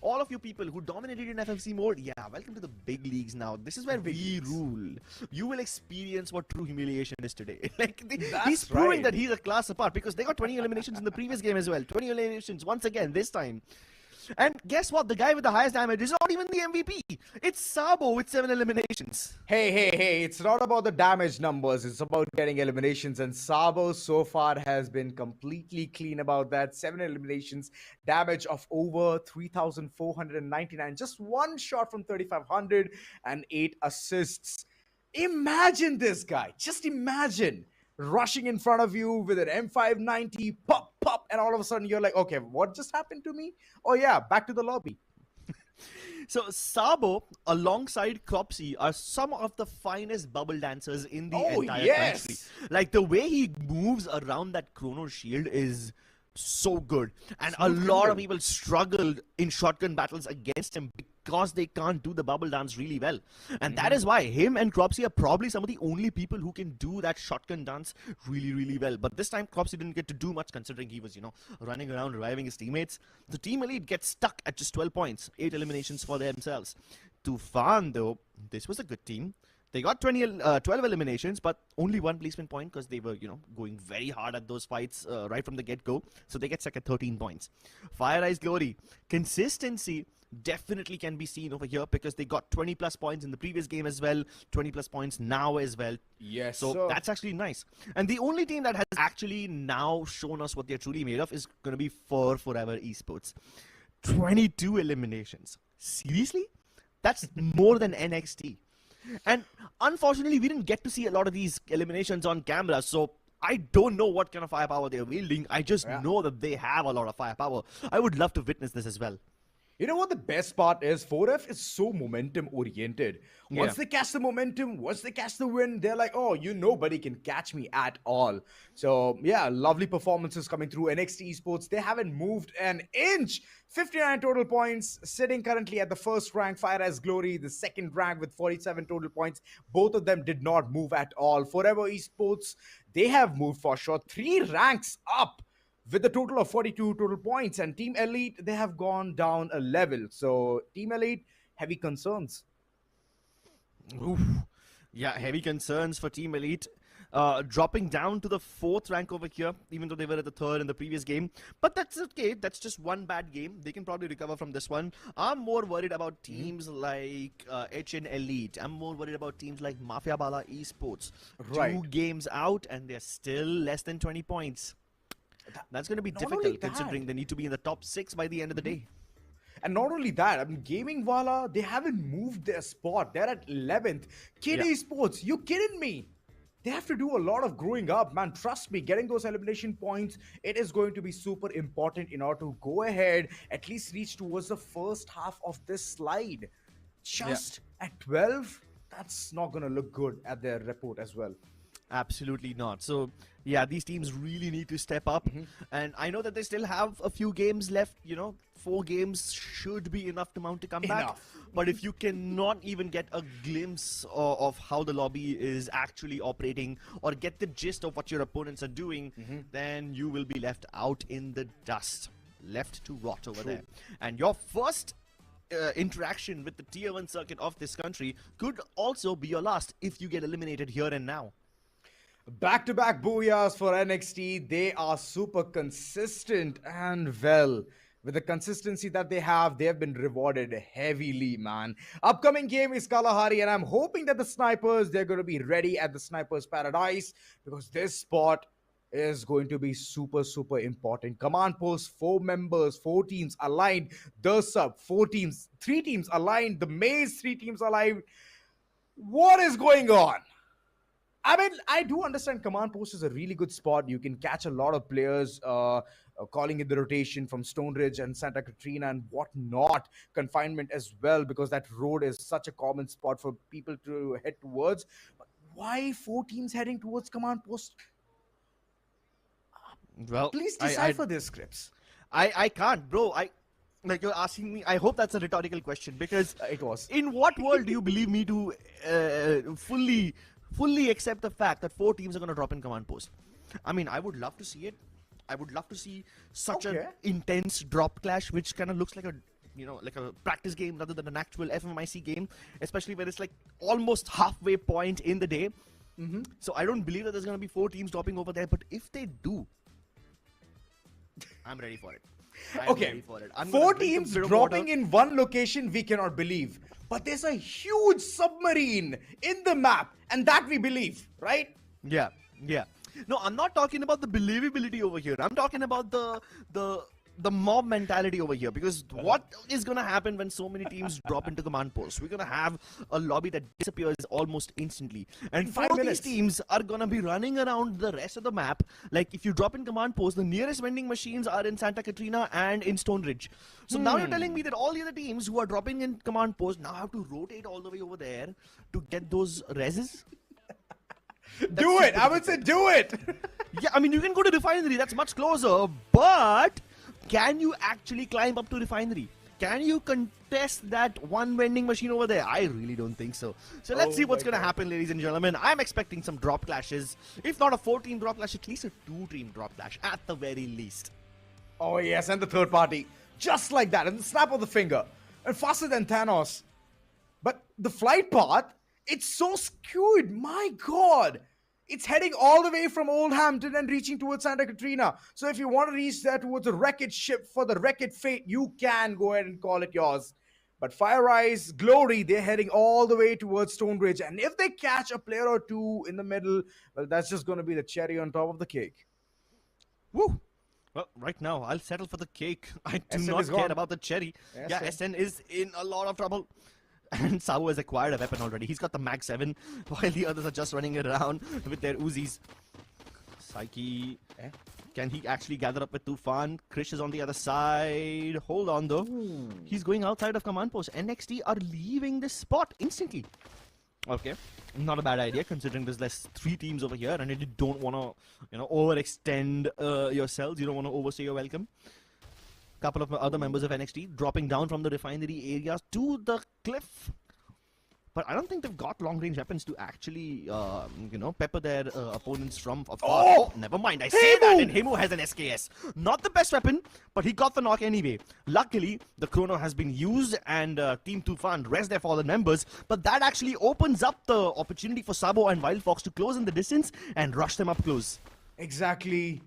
all of you people who dominated in FFC mode, yeah, welcome to the big leagues now. This is where we rule. You will experience what true humiliation is today. He's proving that he's a class apart because they got 20 eliminations in the previous game as well. 20 eliminations once again this time. And guess what? The guy with the highest damage is not even the MVP. It's Sabo with 7 eliminations. Hey, it's not about the damage numbers. It's about getting eliminations. And Sabo so far has been completely clean about that. 7 eliminations, damage of over 3,499. Just one shot from 3,500 and 8 assists. Imagine this guy. Just imagine rushing in front of you with an M590, pop, and all of a sudden you're like, okay, what just happened to me? Oh yeah, back to the lobby. So Sabo, alongside Cropsy, are some of the finest bubble dancers in the entire country. Like the way he moves around that chrono shield is so good, and a lot of people struggled in shotgun battles against him because they can't do the bubble dance really well, and that is why him and Cropsy are probably some of the only people who can do that shotgun dance really well. But this time Cropsy didn't get to do much considering he was, you know, running around reviving his teammates. The Team Elite gets stuck at just 12 points, 8 eliminations for themselves. Tufan though, this was a good team. They got 12 eliminations, but only 1 placement point because they were, you know, going very hard at those fights right from the get-go. So they get stuck at 13 points. Fire Eyes Glory, consistency definitely can be seen over here because they got 20 plus points in the previous game as well, 20 plus points now as well. Yes, so that's actually nice. And the only team that has actually now shown us what they're truly made of is going to be Forever Esports. 22 eliminations. Seriously? That's more than NXT. And unfortunately, we didn't get to see a lot of these eliminations on camera, so I don't know what kind of firepower they're wielding. I just know that they have a lot of firepower. I would love to witness this as well. You know what the best part is? 4F is so momentum oriented. Once they catch the momentum, once they catch the win, they're like, oh, nobody can catch me at all. So yeah, lovely performances coming through. NXT Esports, they haven't moved an inch. 59 total points, sitting currently at the first rank. Fire as Glory, the second rank with 47 total points. Both of them did not move at all. Forever Esports, they have moved for sure. 3 ranks up, with a total of 42 total points, and Team Elite, they have gone down a level. So Team Elite, heavy concerns. Oof. Yeah, heavy concerns for Team Elite. Dropping down to the 4th rank over here, even though they were at the 3rd in the previous game. But that's okay. That's just one bad game. They can probably recover from this one. I'm more worried about teams like HN Elite. I'm more worried about teams like Mafia Bala Esports. 2 games out, and they're still less than 20 points. That's going to be difficult considering they need to be in the top 6 by the end of the day. And not only that, I mean, Gaming Wala, they haven't moved their spot. They're at 11th. Kid Esports, you kidding me? They have to do a lot of growing up, man. Trust me, getting those elimination points, it is going to be super important in order to go ahead, at least reach towards the first half of this slide. Just at 12, that's not going to look good at their report as well. Absolutely not. So yeah, these teams really need to step up. And I know that they still have a few games left. You know, 4 games should be enough to mount a comeback. But if you cannot even get a glimpse of how the lobby is actually operating or get the gist of what your opponents are doing, then you will be left out in the dust, left to rot over there. And your first interaction with the tier 1 circuit of this country could also be your last if you get eliminated here and now. Back-to-back booyahs for NXT. They are super consistent, and well, with the consistency that they have been rewarded heavily, man. Upcoming game is Kalahari, and I'm hoping that the snipers, they're going to be ready at the Snipers Paradise, because this spot is going to be super important. Command post, 4 members, 4 teams aligned. The sub, 4 teams, 3 teams aligned. The maze, 3 teams aligned. What is going on? I mean, I do understand command post is a really good spot. You can catch a lot of players calling in the rotation from Stone Ridge and Santa Catrina and whatnot. Confinement as well, because that road is such a common spot for people to head towards. But why 4 teams heading towards command post? Well, please decipher this, Scripps. I can't, bro. Like, you're asking me, I hope that's a rhetorical question, because it was. In what world do you believe me to fully accept the fact that 4 teams are going to drop in command post? I mean, I would love to see it. I would love to see such an intense drop clash, which kind of looks like a like a practice game rather than an actual FMIC game, especially when it's like almost halfway point in the day. So I don't believe that there's going to be 4 teams dropping over there, but if they do, I'm ready for it. Okay, 4 teams dropping in one location, we cannot believe. But there's a huge submarine in the map, and that we believe, right? Yeah. No, I'm not talking about the believability over here. I'm talking about the mob mentality over here, because what is going to happen when so many teams drop into command posts? We're going to have a lobby that disappears almost instantly, and 4 of these teams are going to be running around the rest of the map. Like, if you drop in command post, the nearest vending machines are in Santa Catrina and in Stone Ridge. So now you're telling me that all the other teams who are dropping in command post now have to rotate all the way over there to get those reses? Do it! I would say do it! Yeah, I mean, you can go to Refinery, that's much closer, but can you actually climb up to Refinery? Can you contest that one vending machine over there? I really don't think so. So let's see what's going to happen, ladies and gentlemen. I'm expecting some drop clashes. If not a 4-team drop clash, at least a 2-team drop clash at the very least. Oh yes, and the third party. Just like that, in the snap of the finger. And faster than Thanos. But the flight path, it's so skewed, my god. It's heading all the way from Oldhampton and reaching towards Santa Catrina. So if you want to reach there towards the wreckage ship for the wreckage fate, you can go ahead and call it yours. But Fire Glory, they're heading all the way towards Stonebridge. And if they catch a player or 2 in the middle, well, that's just going to be the cherry on top of the cake. Woo! Well, right now, I'll settle for the cake. I do not care about the cherry. Yeah, SN is in a lot of trouble. And Sabo has acquired a weapon already. He's got the Mag 7, while the others are just running around with their Uzis. Psyche. Can he actually gather up with Tufan? Krish is on the other side. Hold on, though. He's going outside of command post. NXT are leaving this spot instantly. Okay. Not a bad idea, considering there's 3 teams over here, and you don't want to, overextend yourselves. You don't want to overstay your welcome. Couple of other members of NXT dropping down from the refinery areas to the cliff. But I don't think they've got long-range weapons to actually, pepper their opponents from afar. Oh, never mind. I say that, and Hemu has an SKS. Not the best weapon, but he got the knock anyway. Luckily, the chrono has been used, and Team Tufan rest their fallen members. But that actually opens up the opportunity for Sabo and Wild Fox to close in the distance and rush them up close. Exactly.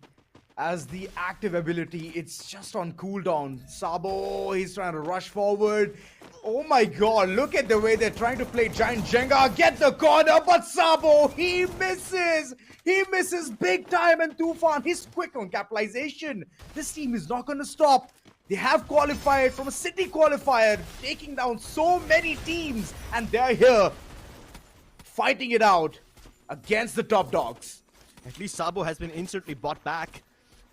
As the active ability, it's just on cooldown. Sabo, he's trying to rush forward. Oh my god, look at the way they're trying to play Giant Jenga. Get the corner, but Sabo, he misses. He misses big time, and Tufan, he's quick on capitalization. This team is not going to stop. They have qualified from a city qualifier, taking down so many teams, and they're here fighting it out against the top dogs. At least Sabo has been instantly bought back.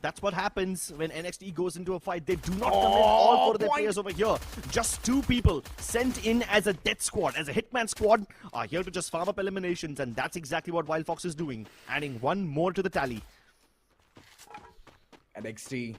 That's what happens when NXT goes into a fight. They do not come in all 4 of their players over here. Just 2 people sent in as a death squad, as a hitman squad, are here to just farm up eliminations, and that's exactly what Wild Fox is doing, adding 1 more to the tally. NXT,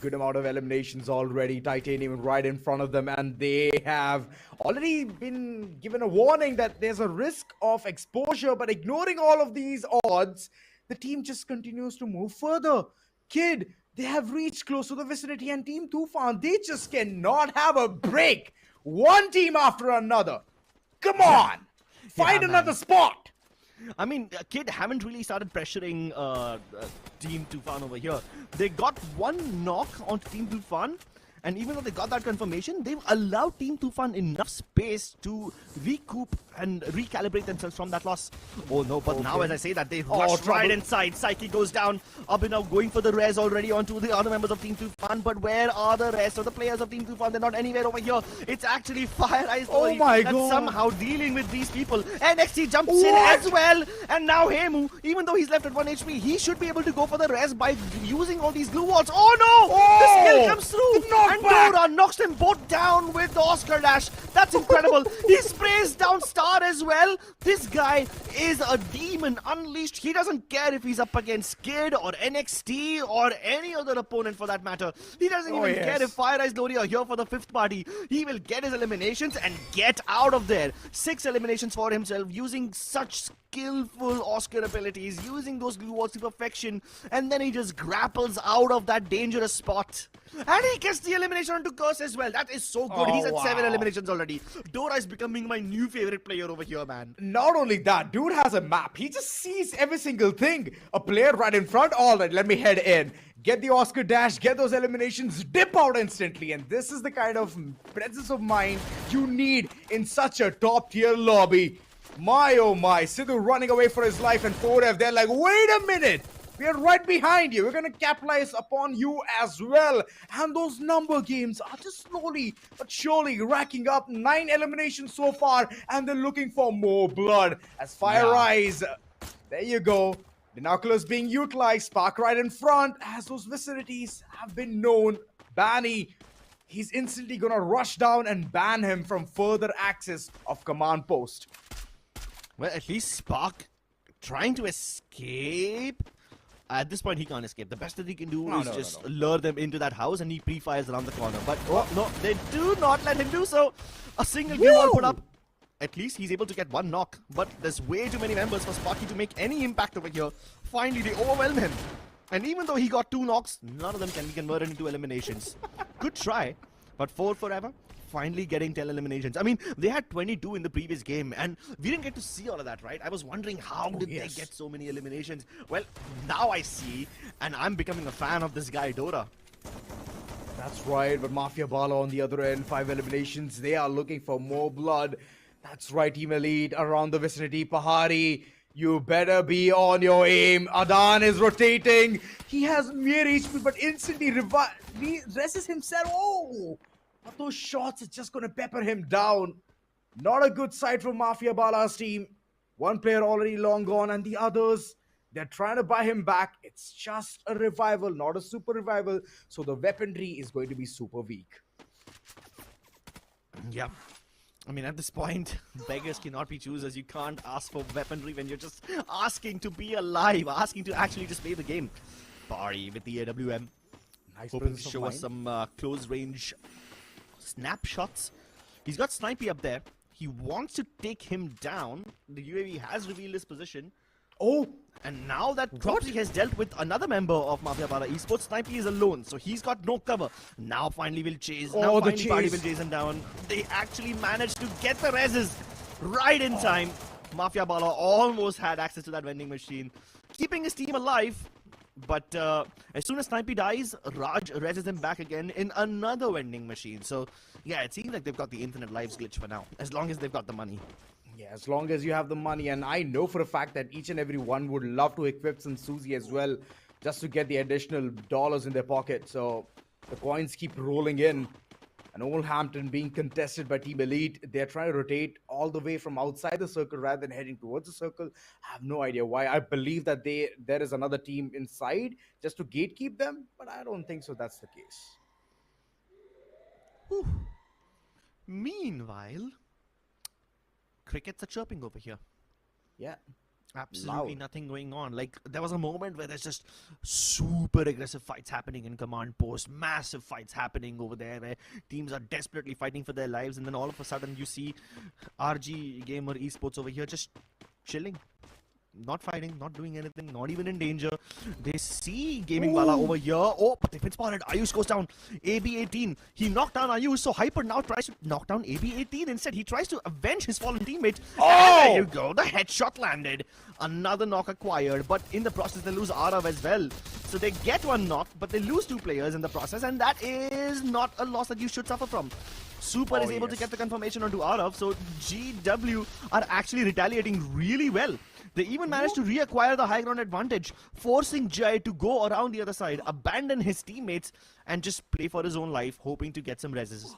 good amount of eliminations already. Titanium right in front of them, and they have already been given a warning that there's a risk of exposure, but ignoring all of these odds, the team just continues to move further. Kid, they have reached close to the vicinity, and Team Tufan, they just cannot have a break. One team after another. Come on! Find another spot! I mean, Kid haven't really started pressuring Team Tufan over here. They got 1 knock on Team Tufan, and even though they got that confirmation, they've allowed Team Tufan enough space to recoup and recalibrate themselves from that loss. Oh no, but now as I say that, they rush right inside. Psyche goes down. Abhinav going for the res already onto the other members of Team Tufan, but where are the rest of the players of Team Tufan? They're not anywhere over here. It's actually Fire Assamese that's somehow dealing with these people. NXT jumps in as well, and now Hemu, even though he's left at 1 HP, he should be able to go for the res by using all these glue walls. Oh no! The skill comes through, and Dora knocks them both down with the Oscar Dash. That's incredible. He sprays down Star as well. This guy is a demon unleashed. He doesn't care if he's up against Kid or NXT or any other opponent for that matter. He doesn't even care if Fire Glory are here for the 5th party. He will get his eliminations and get out of there. 6 eliminations for himself using such skillful Oscar abilities, using those glue walls to perfection, and then he just grapples out of that dangerous spot. And he gets the elimination onto Curse as well. That is so good. He's at 7 eliminations already. Dora is becoming my new favorite player over here, man. Not only that, dude has a map. He just sees every single thing. A player right in front. All right, let me head in. Get the Oscar dash, get those eliminations, dip out instantly. And this is the kind of presence of mind you need in such a top tier lobby. My oh my, Sidhu running away for his life, and 4F, they're like, wait a minute. We are right behind you. We're going to capitalize upon you as well. And those number games are just slowly but surely racking up. 9 eliminations so far. And they're looking for more blood. As Fire Rise, there you go. Binoculars being utilized. Spark right in front. As those vicinities have been known. Banny, he's instantly going to rush down and ban him from further access of command post. Well, at least Spark trying to escape. At this point, he can't escape. The best that he can do is just lure them into that house, and he pre-fires around the corner. But no, they do not let him do so. A single kill wall put up. At least he's able to get 1 knock. But there's way too many members for Sparky to make any impact over here. Finally, they overwhelm him. And even though he got 2 knocks, none of them can be converted into eliminations. Good try, but 4 forever. Finally getting 10 eliminations. I mean, they had 22 in the previous game, and we didn't get to see all of that, right? I was wondering how did they get so many eliminations. Well, now I see, and I'm becoming a fan of this guy, Dora. That's right, but Mafia Bala on the other end, 5 eliminations. They are looking for more blood. That's right, Team Elite around the vicinity. Pahari, you better be on your aim. Adan is rotating. He has mere HP, but instantly rests himself. Oh! But those shots are just going to pepper him down. Not a good sight from Mafia Bala's team. 1 player already long gone, and the others, they're trying to buy him back. It's just a revival, not a super revival. So the weaponry is going to be super weak. Yeah. I mean, at this point, beggars cannot be choosers. You can't ask for weaponry when you're just asking to be alive, asking to actually just play the game. Barry with the AWM. Nice, hoping to show us some close range snapshots. He's got Snipey up there. He wants to take him down. The UAV has revealed his position. Oh! And now that Cropsy has dealt with another member of Mafia Bala Esports, Snipey is alone, so he's got no cover. Now finally will chase. Now finally Party will chase him down. They actually managed to get the reses right in time. Mafia Bala almost had access to that vending machine, keeping his team alive. But as soon as Snipey dies, Raj reses him back again in another vending machine. So, yeah, it seems like they've got the infinite lives glitch for now, as long as they've got the money. Yeah, as long as you have the money. And I know for a fact that each and every one would love to equip some Susie as well, just to get the additional dollars in their pocket. So, the coins keep rolling in. And Oldhampton being contested by Team Elite. They're trying to rotate all the way from outside the circle rather than heading towards the circle. I have no idea why. I believe that there is another team inside just to gatekeep them, but I don't think so that's the case. Whew. Meanwhile, crickets are chirping over here. Yeah. Absolutely nothing going on. Like, there was a moment where there's just super aggressive fights happening in command post, massive fights happening over there where teams are desperately fighting for their lives, and then all of a sudden you see RG Gamer Esports over here just chilling. Not fighting, not doing anything, not even in danger. They see Gaming Bala over here. Oh, but they've been spotted. Ayush goes down. AB18. He knocked down Ayush, so Hyper now tries to knock down AB18 instead. He tries to avenge his fallen teammate. Oh! And there you go. The headshot landed. Another knock acquired, but in the process they lose Arav as well. So they get 1 knock, but they lose 2 players in the process, and that is not a loss that you should suffer from. Super is able to get the confirmation onto Arav, so GW are actually retaliating really well. They even managed to reacquire the high ground advantage, forcing Jai to go around the other side, abandon his teammates, and just play for his own life, hoping to get some reses.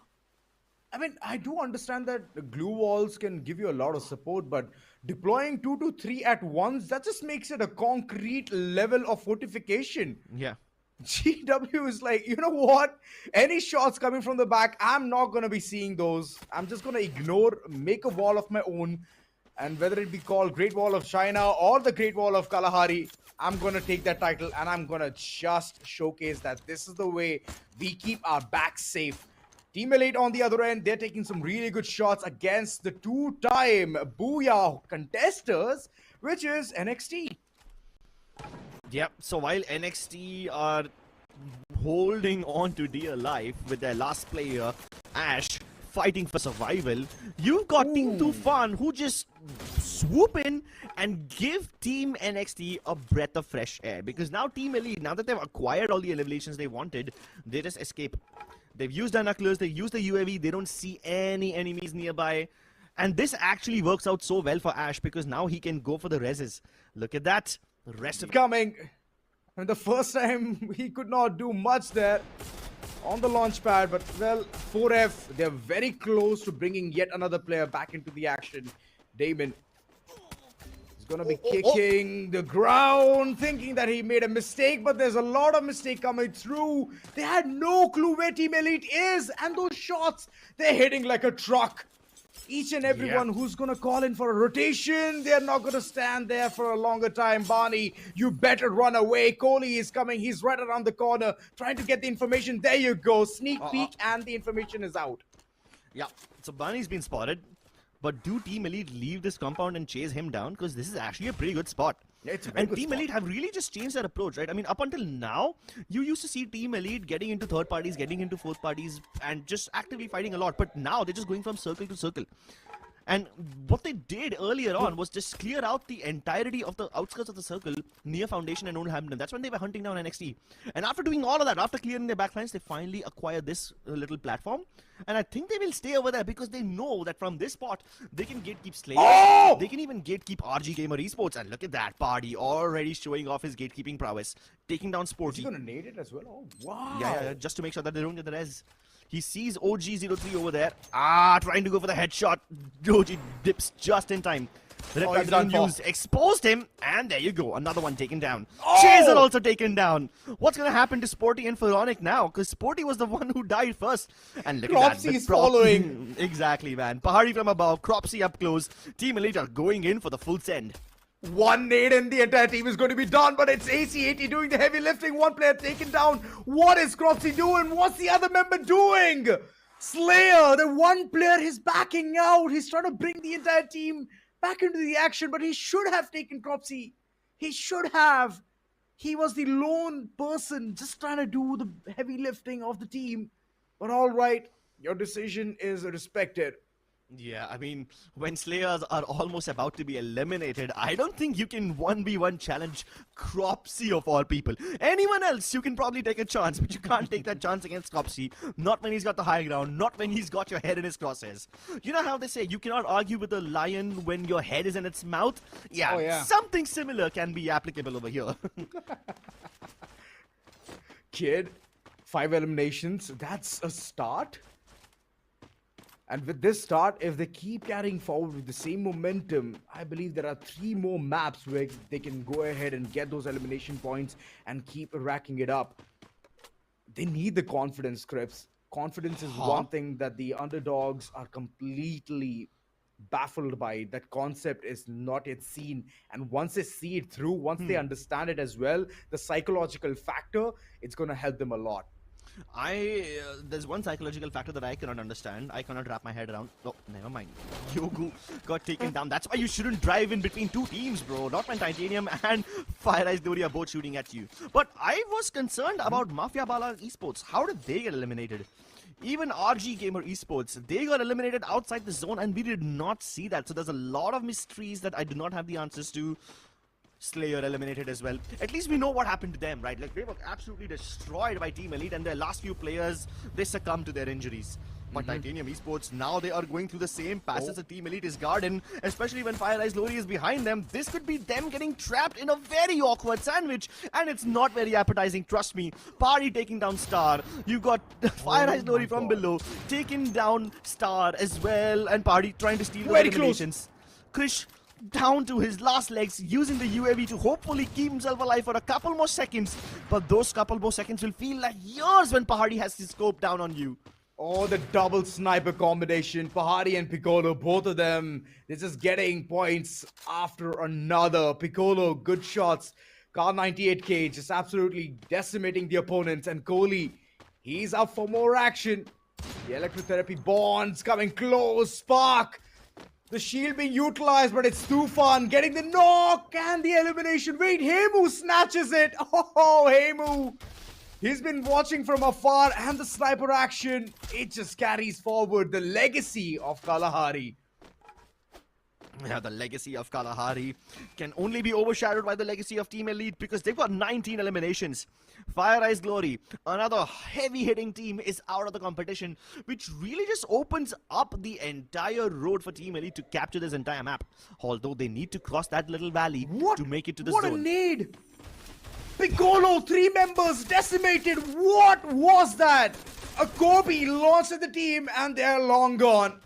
I mean, I do understand that the glue walls can give you a lot of support, but deploying 2 to 3 at once, that just makes it a concrete level of fortification. Yeah. GW is like, you know what? Any shots coming from the back, I'm not going to be seeing those. I'm just going to ignore, make a wall of my own. And whether it be called Great Wall of China or the Great Wall of Kalahari, I'm going to take that title and I'm going to just showcase that this is the way we keep our backs safe. Team Elite on the other end, they're taking some really good shots against the 2-time Booyah contesters. which is NXT. Yep, so while NXT are holding on to dear life with their last player, Ash, fighting for survival, you've got Team Tufan who just swoop in and give Team NXT a breath of fresh air. Because now Team Elite, now that they've acquired all the eliminations they wanted, they just escape. They've used binoculars, they've used the UAV, they don't see any enemies nearby. And this actually works out so well for Ash because now he can go for the reses. Look at that. The rest of coming. And the first time he could not do much there on the launch pad, but well, 4F, they're very close to bringing yet another player back into the action. Damon is gonna be kicking the ground, thinking that he made a mistake, but there's a lot of mistake coming through. They had no clue where Team Elite is, and those shots, they're hitting like a truck. Each and everyone who's gonna call in for a rotation, they're not gonna stand there for a longer time. Barney, you better run away. Kohli is coming, he's right around the corner, trying to get the information. There you go, sneak peek, and the information is out. Yeah, so Barney's been spotted, but do Team Elite leave this compound and chase him down? Because this is actually a pretty good spot. Yeah, it's a very good Team spot. Elite have really just changed their approach, right? I mean, up until now, you used to see Team Elite getting into third parties, getting into fourth parties, and just actively fighting a lot. But now they're just going from circle to circle. And what they did earlier on was just clear out the entirety of the outskirts of the circle near Foundation and Old Hampton. That's when they were hunting down NXT. And after doing all of that, after clearing their backlines, they finally acquired this little platform. And I think they will stay over there because they know that from this spot, they can gatekeep Slayer. They can even gatekeep RG Gamer Esports. And look at that, Party already showing off his gatekeeping prowess. Taking down Sporty. Is he gonna nade it as well? Oh, wow. Yeah, just to make sure that they don't get the res. He sees OG03 over there. Trying to go for the headshot. OG dips just in time. He's done used, exposed him, and there you go. Another one taken down. Chaser also taken down. What's going to happen to Sporty and Pharaonic now? Because Sporty was the one who died first. And look at that. Cropsy is following. Exactly, man. Pahari from above, Cropsy up close. Team Elite are going in for the full send. One nade and the entire team is going to be done, but it's AC80 doing the heavy lifting. One player taken down. What is Cropsy doing? What's the other member doing? Slayer, the one player, he's backing out. He's trying to bring the entire team back into the action, but he should have taken Cropsy. He should have. He was the lone person just trying to do the heavy lifting of the team. But all right, your decision is respected. Yeah, I mean, when Slayers are almost about to be eliminated, I don't think you can 1v1 challenge Cropsy of all people. Anyone else, you can probably take a chance, but you can't take that chance against Cropsy. Not when he's got the high ground, not when he's got your head in his crosshairs. You know how they say, you cannot argue with a lion when your head is in its mouth? Yeah, something similar can be applicable over here. Kid, 5 eliminations, that's a start. And with this start, if they keep carrying forward with the same momentum, I believe there are 3 more maps where they can go ahead and get those elimination points and keep racking it up. They need the confidence, Crips. Confidence is one thing that the underdogs are completely baffled by. That concept is not yet seen. And once they see it through, once they understand it as well, the psychological factor, it's going to help them a lot. There's one psychological factor that I cannot understand. I cannot wrap my head around. Oh, never mind. Yogu got taken down. That's why you shouldn't drive in between 2 teams, bro. Not when Titanium and Fire Assamese are both shooting at you. But I was concerned about Mafia Bala Esports. How did they get eliminated? Even RG Gamer Esports, they got eliminated outside the zone and we did not see that. So there's a lot of mysteries that I do not have the answers to. Slayer eliminated as well. At least we know what happened to them, right? Like, they were absolutely destroyed by Team Elite and their last few players, they succumbed to their injuries. But Titanium Esports, now they are going through the same passes that Team Elite is guarding, especially when Fire Assamese is behind them. This could be them getting trapped in a very awkward sandwich, and it's not very appetizing, trust me. Party taking down Star. You got Fire Assamese from below, taking down Star as well, and Party trying to steal the eliminations. Krish down to his last legs, using the UAV to hopefully keep himself alive for a couple more seconds. But those couple more seconds will feel like years when Pahari has his scope down on you. Oh, the double sniper combination. Pahari and Piccolo, both of them, they're just getting points after another. Piccolo, good shots. Car 98K, just absolutely decimating the opponents. And Kohli, he's up for more action. The electrotherapy bonds coming close. Spark The shield being utilized, but it's Tufan getting the knock and the elimination. Wait, Heimu snatches it. Oh, Heimu. He's been watching from afar, and the sniper action, it just carries forward the legacy of Kalahari. Yeah, the legacy of Kalahari can only be overshadowed by the legacy of Team Elite because they've got 19 eliminations. Fire Eyes Glory, another heavy-hitting team, is out of the competition, which really just opens up the entire road for Team Elite to capture this entire map. Although they need to cross that little valley to make it to the zone. What a nade! Piccolo, 3 members decimated. What was that? A Kobe launched at the team, and they're long gone.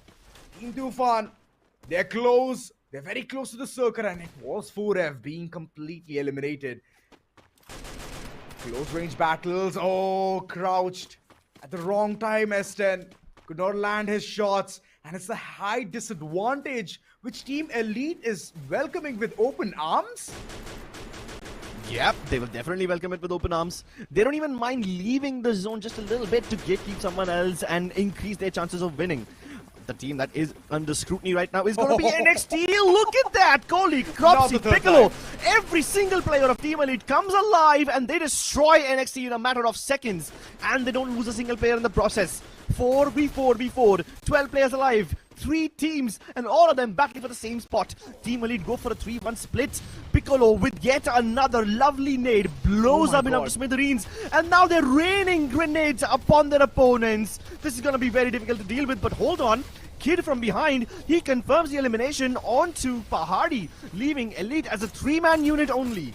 Team Tufan, they're close. They're very close to the circle, and it was 4F being completely eliminated. Close range battles. Oh, crouched at the wrong time. S10 could not land his shots, and it's a high disadvantage which Team Elite is welcoming with open arms. Yep, they will definitely welcome it with open arms. They don't even mind leaving the zone just a little bit to gatekeep someone else and increase their chances of winning. The team that is under scrutiny right now is going to be NXT. Look at that! Kohli, Cropsy, Piccolo. Every single player of Team Elite comes alive and they destroy NXT in a matter of seconds. And they don't lose a single player in the process. 4v4v4, 12 players alive. 3 teams and all of them battling for the same spot. Team Elite go for a 3-1 split. Piccolo with yet another lovely nade blows up enough to smithereens, and now they're raining grenades upon their opponents. This is going to be very difficult to deal with, but hold on. Kid from behind, he confirms the elimination onto Pahadi, leaving Elite as a 3-man unit only.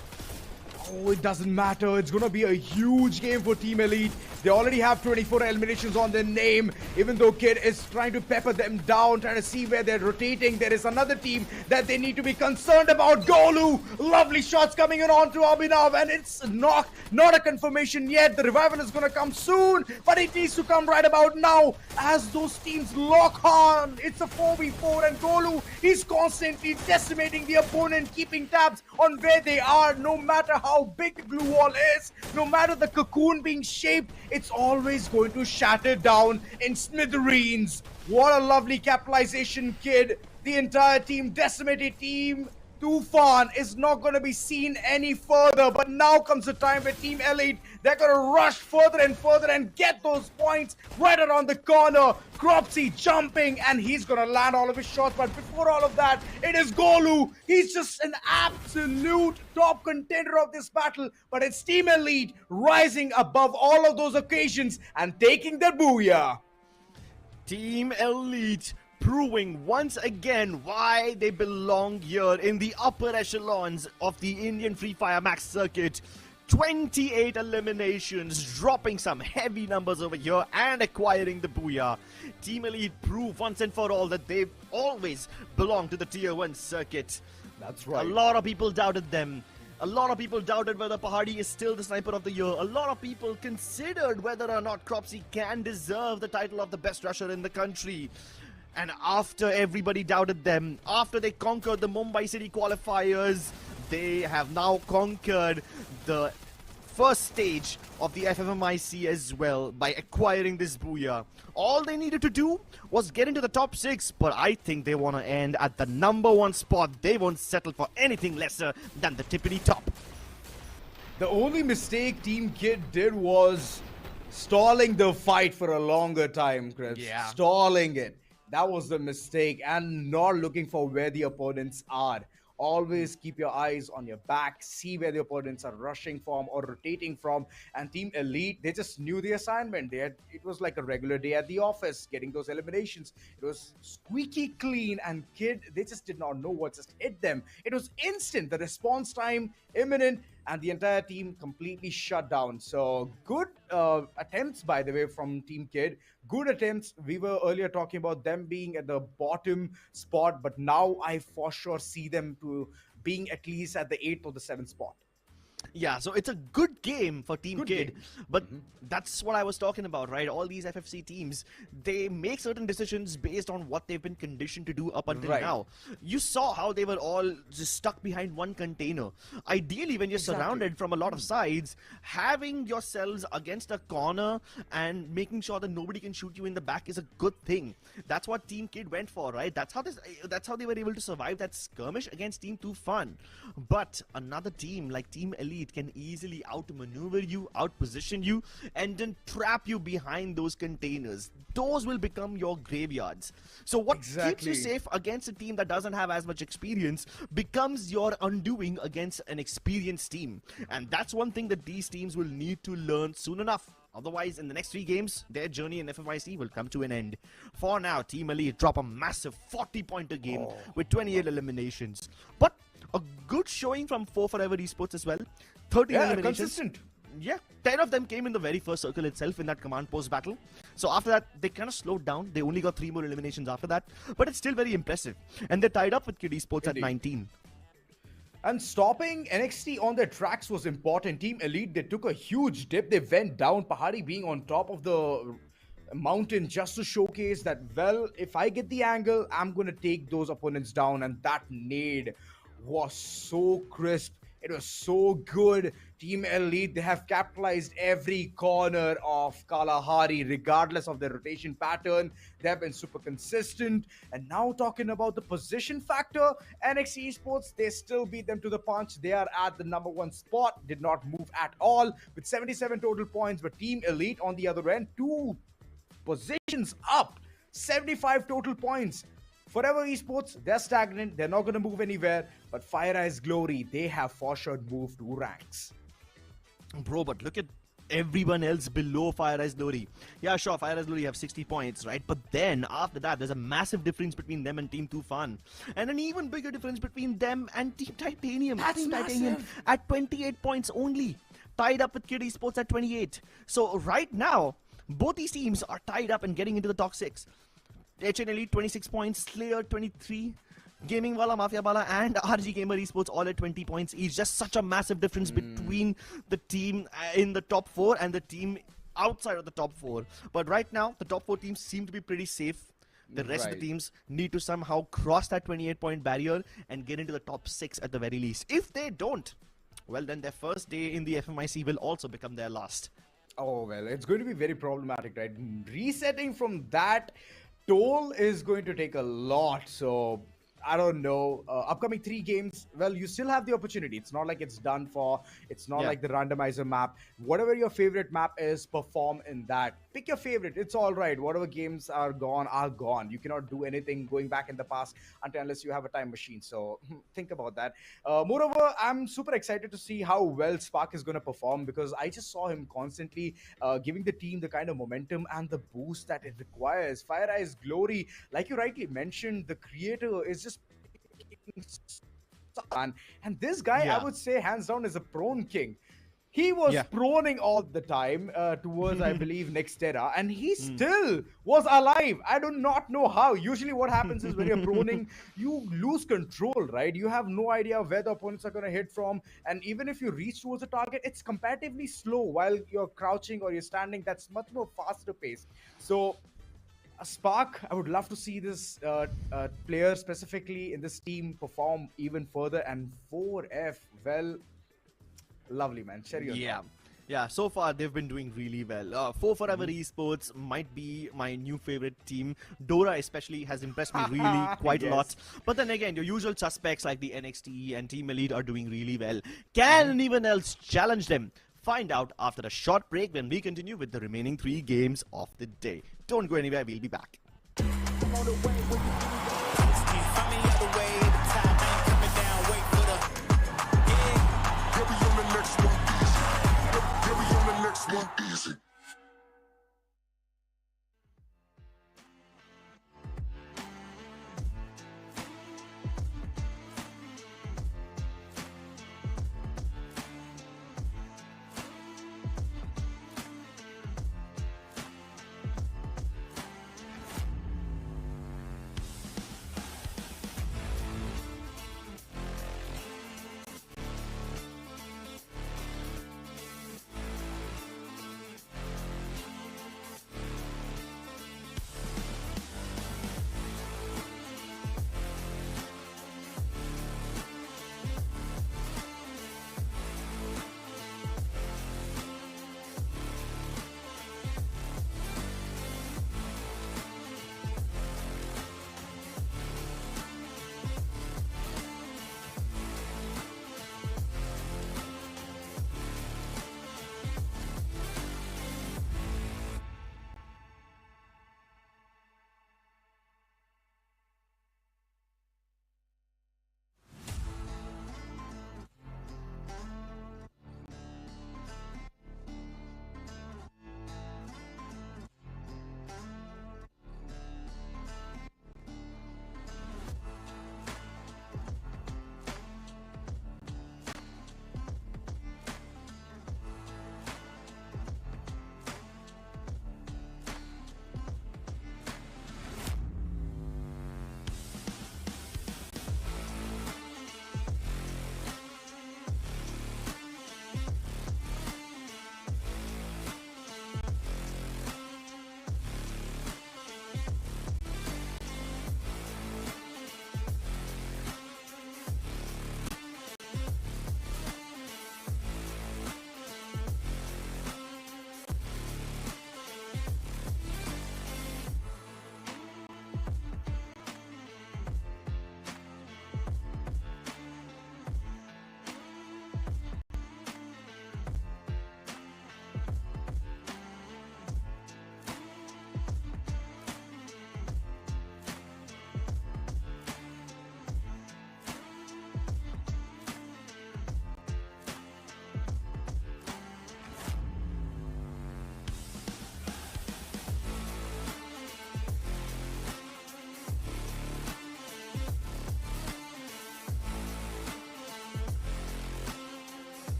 Oh, it doesn't matter. It's going to be a huge game for Team Elite. They already have 24 eliminations on their name. Even though Kid is trying to pepper them down, trying to see where they're rotating, there is another team that they need to be concerned about. Golu! Lovely shots coming in onto Abhinav, and it's not a confirmation yet. The revival is going to come soon, but it needs to come right about now as those teams lock on. It's a 4v4, and Golu, he's constantly decimating the opponent, keeping tabs on where they are, no matter how big the glue wall is, no matter the cocoon being shaped, it's always going to shatter down in smithereens. What a lovely capitalization, Kid. The entire team, decimated team. Tufan is not going to be seen any further, but now comes the time where Team Elite, they're going to rush further and further and get those points right around the corner. Cropsy jumping, and he's going to land all of his shots, but before all of that, it is Golu. He's just an absolute top contender of this battle, but it's Team Elite rising above all of those occasions and taking their booyah. Team Elite proving once again why they belong here in the upper echelons of the Indian Free Fire Max circuit. 28 eliminations, dropping some heavy numbers over here and acquiring the booyah. Team Elite prove once and for all that they've always belonged to the Tier 1 circuit. That's right. A lot of people doubted them. A lot of people doubted whether Pahadi is still the sniper of the year. A lot of people considered whether or not Cropsy can deserve the title of the best rusher in the country. And after everybody doubted them, after they conquered the Mumbai City qualifiers, they have now conquered the first stage of the FFMIC as well by acquiring this booyah. All they needed to do was get into the top 6, but I think they want to end at the #1 spot. They won't settle for anything lesser than the tippity top. The only mistake Team Kid did was stalling the fight for a longer time, Chris. Yeah. Stalling it. That was the mistake, and not looking for where the opponents are. Always keep your eyes on your back, see where the opponents are rushing from or rotating from. And Team Elite, they just knew the assignment. It was like a regular day at the office, getting those eliminations. It was squeaky clean, and Kid, they just did not know what just hit them. It was instant, the response time imminent, and the entire team completely shut down. So good attempts, by the way, from Team Kid. Good attempts. We were earlier talking about them being at the bottom spot, but now I for sure see them to being at least at the 8th or the 7th spot. Yeah, so it's a good game for Team Good Kid, game. but that's what I was talking about, right? All these FFC teams, they make certain decisions based on what they've been conditioned to do up until Right. now. You saw how they were all just stuck behind one container. Ideally, when you're Exactly. surrounded from a lot of sides, having yourselves against a corner and making sure that nobody can shoot you in the back is a good thing. That's what Team Kid went for, right? That's how they were able to survive that skirmish against Team Too Fun. But another team like Team Elite can easily outmaneuver you, outposition you, and then trap you behind those containers. Those will become your graveyards. So what keeps Exactly. you safe against a team that doesn't have as much experience becomes your undoing against an experienced team. And that's one thing that these teams will need to learn soon enough. Otherwise, in the next 3 games, their journey in FMIC will come to an end. For now, Team Elite drop a massive 40-pointer game with 28 eliminations. But a good showing from 4 Forever Esports as well. 13 Yeah, eliminations. consistent. Yeah, 10 of them came in the very first circle itself in that command post battle. So after that, they kind of slowed down. They only got 3 more eliminations after that. But it's still very impressive. And they're tied up with Kid Esports at Indeed. 19. And stopping NXT on their tracks was important. Team Elite, they took a huge dip. They went down, Pahari being on top of the mountain just to showcase that, well, if I get the angle, I'm going to take those opponents down. And that nade was so crisp. It was so good. Team Elite, they have capitalized every corner of Kalahari, regardless of their rotation pattern. They have been super consistent. And now talking about the position factor, NXT Esports, they still beat them to the punch. They are at the number 1 spot, did not move at all with 77 total points. But Team Elite on the other end, 2 positions up, 75 total points. Forever Esports, they're stagnant. They're not going to move anywhere. But Fire Eyes Glory, they have for sure moved 2 ranks. Bro, but look at everyone else below Fire Eyes Glory. Yeah, sure, Fire Eyes Glory have 60 points, right? But then, after that, there's a massive difference between them and Team Too Fun. And an even bigger difference between them and Team Titanium. That's Team Titanium massive. at 28 points only. Tied up with Kid Esports at 28. So, right now, both these teams are tied up and getting into the top 6. HN Elite 26 points, Slayer 23, Gaming Wala, Mafia Bala, and RG Gamer Esports all at 20 points each. Just such a massive difference between the team in the top 4 and the team outside of the top 4. But right now, the top 4 teams seem to be pretty safe. The rest of the Right. teams need to somehow cross that 28-point barrier and get into the top 6 at the very least. If they don't, well, then their first day in the FMIC will also become their last. Oh, well, it's going to be very problematic, right? Resetting from that toll is going to take a lot. So, I don't know. Upcoming 3 games, well, you still have the opportunity. It's not like it's done for. It's not Yeah. like the randomizer map. Whatever your favorite map is, perform in that. Pick your favorite. It's all right. Whatever games are gone. You cannot do anything going back in the past unless you have a time machine. So think about that. Moreover, I'm super excited to see how well Spark is going to perform, because I just saw him constantly giving the team the kind of momentum and the boost that it requires. Fire Eyes Glory, like you rightly mentioned, the creator is just and this guy, Yeah. I would say, hands down, is a prone king. He was Yeah. proning all the time towards, I believe, Nextera, and he still was alive. I do not know how. Usually what happens is when you're proning, you lose control, right? You have no idea where the opponents are going to hit from, and even if you reach towards the target, it's comparatively slow. While you're crouching or you're standing, that's much more faster pace. So Spark, I would love to see this player specifically in this team perform even further. And 4F, well, lovely, man. Share your Yeah. thought. Yeah, so far they've been doing really well. 4 Forever Esports might be my new favorite team. Dora especially has impressed me really quite a lot. But then again, your usual suspects like the NXT and Team Elite are doing really well. Can anyone else challenge them? Find out after a short break when we continue with the remaining 3 games of the day. Don't go anywhere, we'll be back.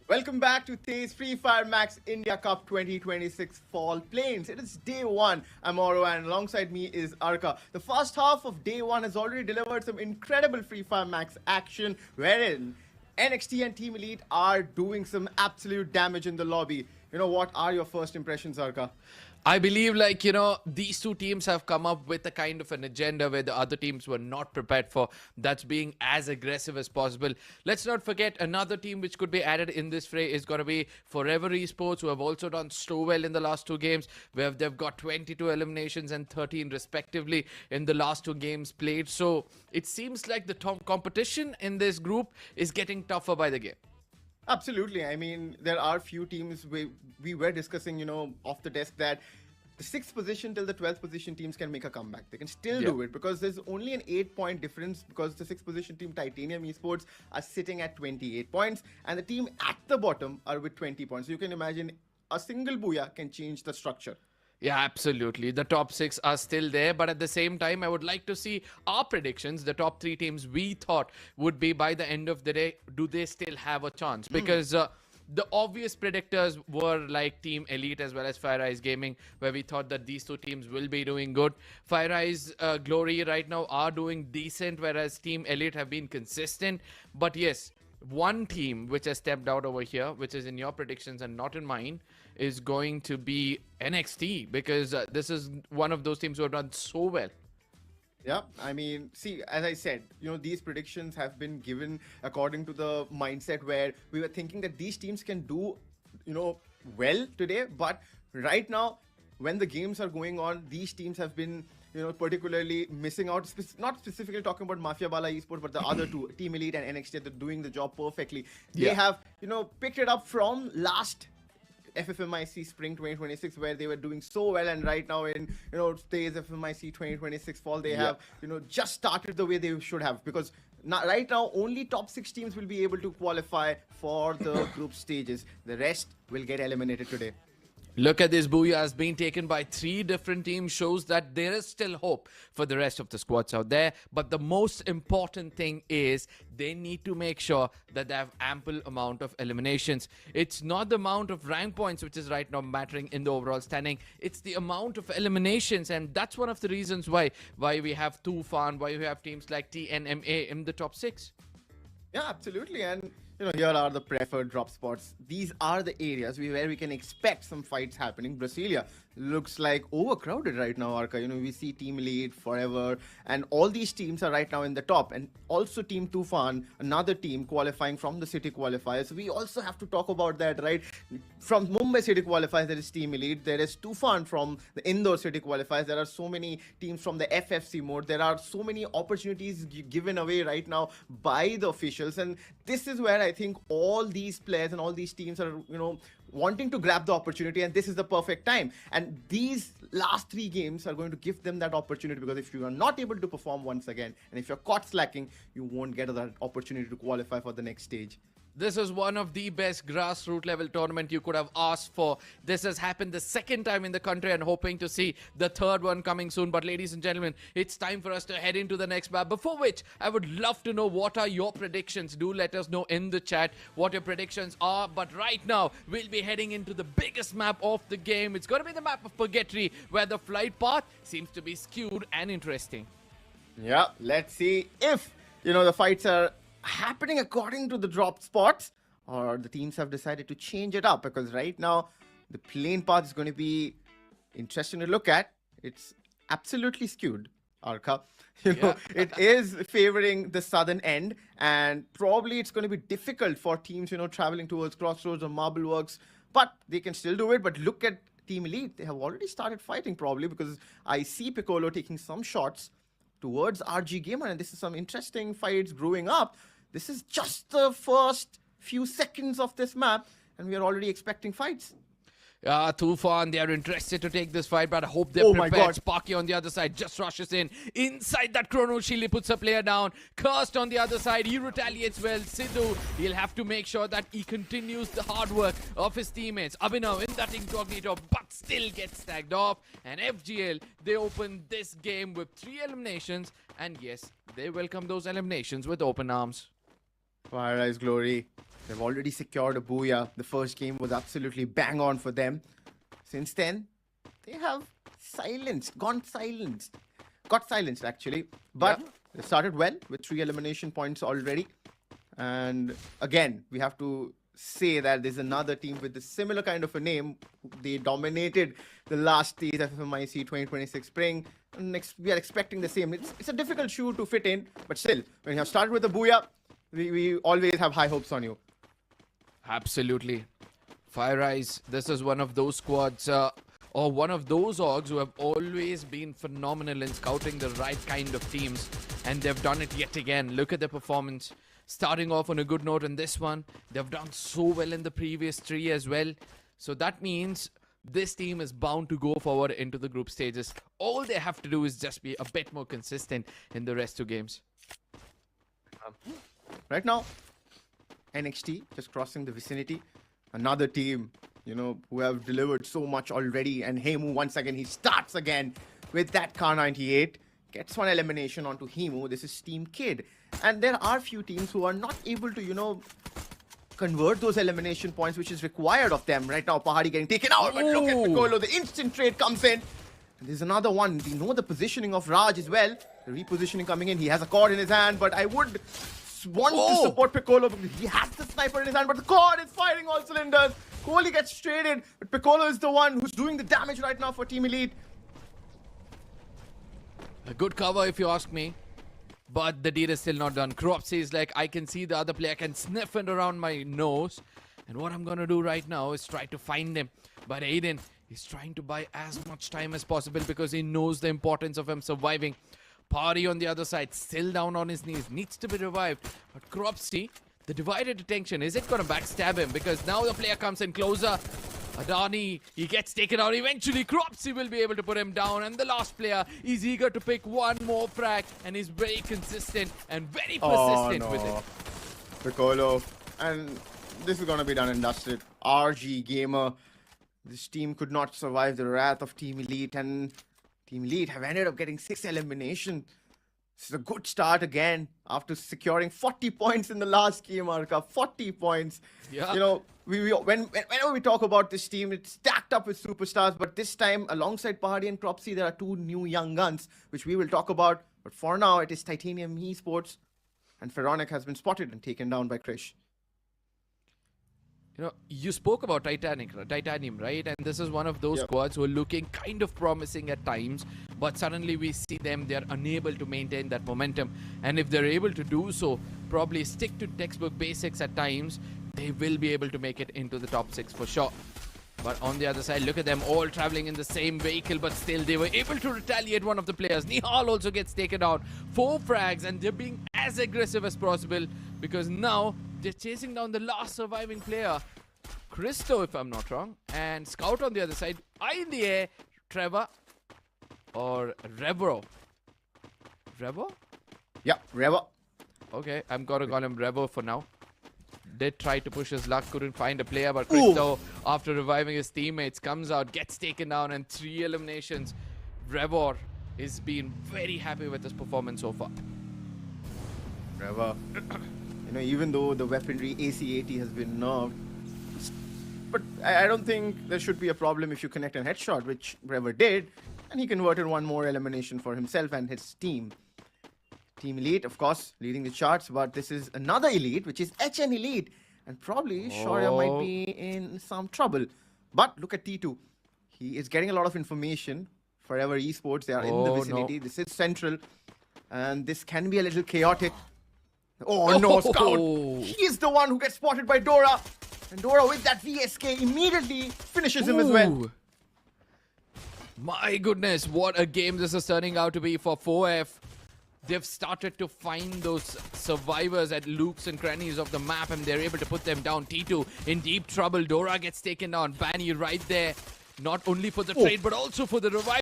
Welcome back to Tay's Free Fire Max India Cup 2026 Fall Plains. It is day one. I'm Oro and alongside me is Arka. The first half of day one has already delivered some incredible Free Fire Max action wherein NXT and Team Elite are doing some absolute damage in the lobby. You know, what are your first impressions, Arka? I believe, these two teams have come up with a kind of an agenda where the other teams were not prepared for. That's being as aggressive as possible. Let's not forget another team which could be added in this fray is going to be Forever Esports, who have also done so well in the last two games, where they've got 22 eliminations and 13 respectively in the last two games played. So it seems like the competition in this group is getting tougher by the game. Absolutely. I mean, there are few teams we were discussing, you know, off the desk that the 6th position till the 12th position teams can make a comeback. They can still do it because there's only an 8-point difference because the 6th position team, Titanium Esports, are sitting at 28 points and the team at the bottom are with 20 points. So you can imagine a single booyah can change the structure. Yeah, absolutely. The top 6 are still there, but at the same time, I would like to see our predictions. The top 3 teams we thought would be by the end of the day, do they still have a chance? Because the obvious predictors were like Team Elite as well as Fire Assamese Gaming, where we thought that these two teams will be doing good. Fire Assamese Glory right now are doing decent, whereas Team Elite have been consistent. But yes, one team which has stepped out over here, which is in your predictions and not in mine, is going to be NXT, because this is one of those teams who have done so well. Yeah, I mean, see, as I said, you know, these predictions have been given according to the mindset where we were thinking that these teams can do, you know, well today. But right now, when the games are going on, these teams have been, you know, particularly missing out. Not specifically talking about Mafia Bala Esports, but the other two, Team Elite and NXT, they're doing the job perfectly. They have, you know, picked it up from last FFMIC Spring 2026, where they were doing so well, and right now in, you know, today's FFMIC 2026 Fall, they have, you know, just started the way they should have, because right now only top 6 teams will be able to qualify for the group stages. The rest will get eliminated today. Look at this booyahs being taken by 3 different teams, shows that there is still hope for the rest of the squads out there. But the most important thing is they need to make sure that they have ample amount of eliminations. It's not the amount of rank points which is right now mattering in the overall standing. It's the amount of eliminations, and that's one of the reasons why we have Tufan, why we have teams like TNMA in the top 6. Yeah, absolutely. And you know, here are the preferred drop spots. These are the areas where we can expect some fights happening. Brasilia looks like overcrowded right now, Arka. You know, we see Team Elite, Forever, and all these teams are right now in the top. And also Team Tufan, another team qualifying from the city qualifiers. We also have to talk about that, right? From Mumbai city qualifiers, there is Team Elite. There is Tufan from the Indore city qualifiers. There are so many teams from the FFC mode. There are so many opportunities given away right now by the officials. And this is where I think all these players and all these teams are, you know, wanting to grab the opportunity, and this is the perfect time. And these last 3 games are going to give them that opportunity, because if you are not able to perform once again, and if you're caught slacking, you won't get that opportunity to qualify for the next stage. This is one of the best grassroots level tournament you could have asked for. This has happened the 2nd time in the country, and hoping to see the 3rd one coming soon. But ladies and gentlemen, it's time for us to head into the next map. Before which, I would love to know what are your predictions. Do let us know in the chat what your predictions are. But right now, we'll be heading into the biggest map of the game. It's going to be the map of Purgatory, where the flight path seems to be skewed and interesting. Yeah, let's see if, you know, the fights are happening according to the drop spots, or the teams have decided to change it up, because right now the plane path is going to be interesting to look at. It's absolutely skewed, Arka. You know, it is favoring the southern end, and probably it's going to be difficult for teams, you know, traveling towards Crossroads or Marble Works, but they can still do it. But look at Team Elite. They have already started fighting, probably because I see Piccolo taking some shots towards RG Gamer, and this is some interesting fights growing up. This is just the first few seconds of this map, and we are already expecting fights. Tufan, they are interested to take this fight, but I hope they're Oh my prepared. God. Sparky on the other side just rushes in. Inside that chrono shield, he puts a player down. Cursed on the other side, he retaliates well. Sidhu, he'll have to make sure that he continues the hard work of his teammates. Abhinav in that incognito, but still gets tagged off. And FGL, they open this game with 3 eliminations. And yes, they welcome those eliminations with open arms. Fire Eyes Glory. They've already secured a booyah. The first game was absolutely bang on for them. Since then, they have got silenced actually. But they started well with 3 elimination points already. And again, we have to say that there's another team with a similar kind of a name. They dominated the last stage of FMIC 2026 spring. And next, we are expecting the same. It's a difficult shoe to fit in, but still, when you have started with a booyah, we always have high hopes on you. Absolutely. Fire Eyes, this is one of those squads or one of those orgs who have always been phenomenal in scouting the right kind of teams, and they've done it yet again. Look at their performance. Starting off on a good note in this one. They've done so well in the previous 3 as well. So that means this team is bound to go forward into the group stages. All they have to do is just be a bit more consistent in the rest 2 games. Right now, NXT just crossing the vicinity. Another team, who have delivered so much already. And Hemu, once again, he starts again with that Car 98. Gets 1 elimination onto Hemu. This is Team Kid. And there are few teams who are not able to, convert those elimination points, which is required of them. Right now, Pahadi getting taken out. But look at Piccolo. The instant trade comes in. And there's another one. We know the positioning of Raj as well. The repositioning coming in. He has a cord in his hand, but I would want to support Piccolo because he has the sniper in his hand, but the cord is firing all cylinders. Kohli gets traded, but Piccolo is the one who's doing the damage right now for Team Elite. A good cover if you ask me, but the deed is still not done. Cropsy is like, I can see the other player can sniff it around my nose, and what I'm gonna do right now is try to find him. But Aiden is trying to buy as much time as possible because he knows the importance of him surviving. Party on the other side, still down on his knees, needs to be revived. But Cropsy, the divided attention, is it going to backstab him? Because now the player comes in closer. Adani, he gets taken out. Eventually, Cropsy will be able to put him down. And the last player is eager to pick one more frag. And is very consistent and very persistent with it. Piccolo. And this is going to be done and dusted. RG Gamer. This team could not survive the wrath of Team Elite. And Team Elite have ended up getting 6 eliminations. This is a good start again after securing 40 points in the last game, Arka. 40 points. Yeah. Whenever we talk about this team, it's stacked up with superstars. But this time, alongside Pahadi and Cropsy, there are 2 new young guns, which we will talk about. But for now, it is Titanium Esports. And Pharaonic has been spotted and taken down by Krish. You spoke about Titanium, right? And this is one of those squads who are looking kind of promising at times, but suddenly we see them, they're unable to maintain that momentum. And if they're able to do so, probably stick to textbook basics at times, they will be able to make it into the top 6 for sure. But on the other side, look at them all traveling in the same vehicle, but still they were able to retaliate one of the players. Nihal also gets taken out. 4 frags, and they're being as aggressive as possible because now they're chasing down the last surviving player, Christo, if I'm not wrong. And Scout on the other side. Eye in the air, Trevor or Revo. Revo? Yeah, Revo. Okay, I'm gonna call him Revo for now. Did try to push his luck, couldn't find a player, but Christo, after reviving his teammates, comes out, gets taken down, and 3 eliminations. Revor is being very happy with his performance so far. Revo. Even though the weaponry AC-80 has been nerfed, but I don't think there should be a problem if you connect a headshot, which Revo did, and he converted 1 more elimination for himself and his team. Team Elite, of course, leading the charts, but this is another Elite, which is HN Elite, and probably Shaurya might be in some trouble. But look at T2. He is getting a lot of information. Forever Esports, they are in the vicinity. No. This is central, and this can be a little chaotic. Oh no, Scout! He is the one who gets spotted by Dora. And Dora with that VSK immediately finishes him as well. My goodness, what a game this is turning out to be for 4F. they've started to find those survivors at loops and crannies of the map, and they're able to put them down. T2 in deep trouble. Dora gets taken down. Banny right there, not only for the trade, but also for the revive.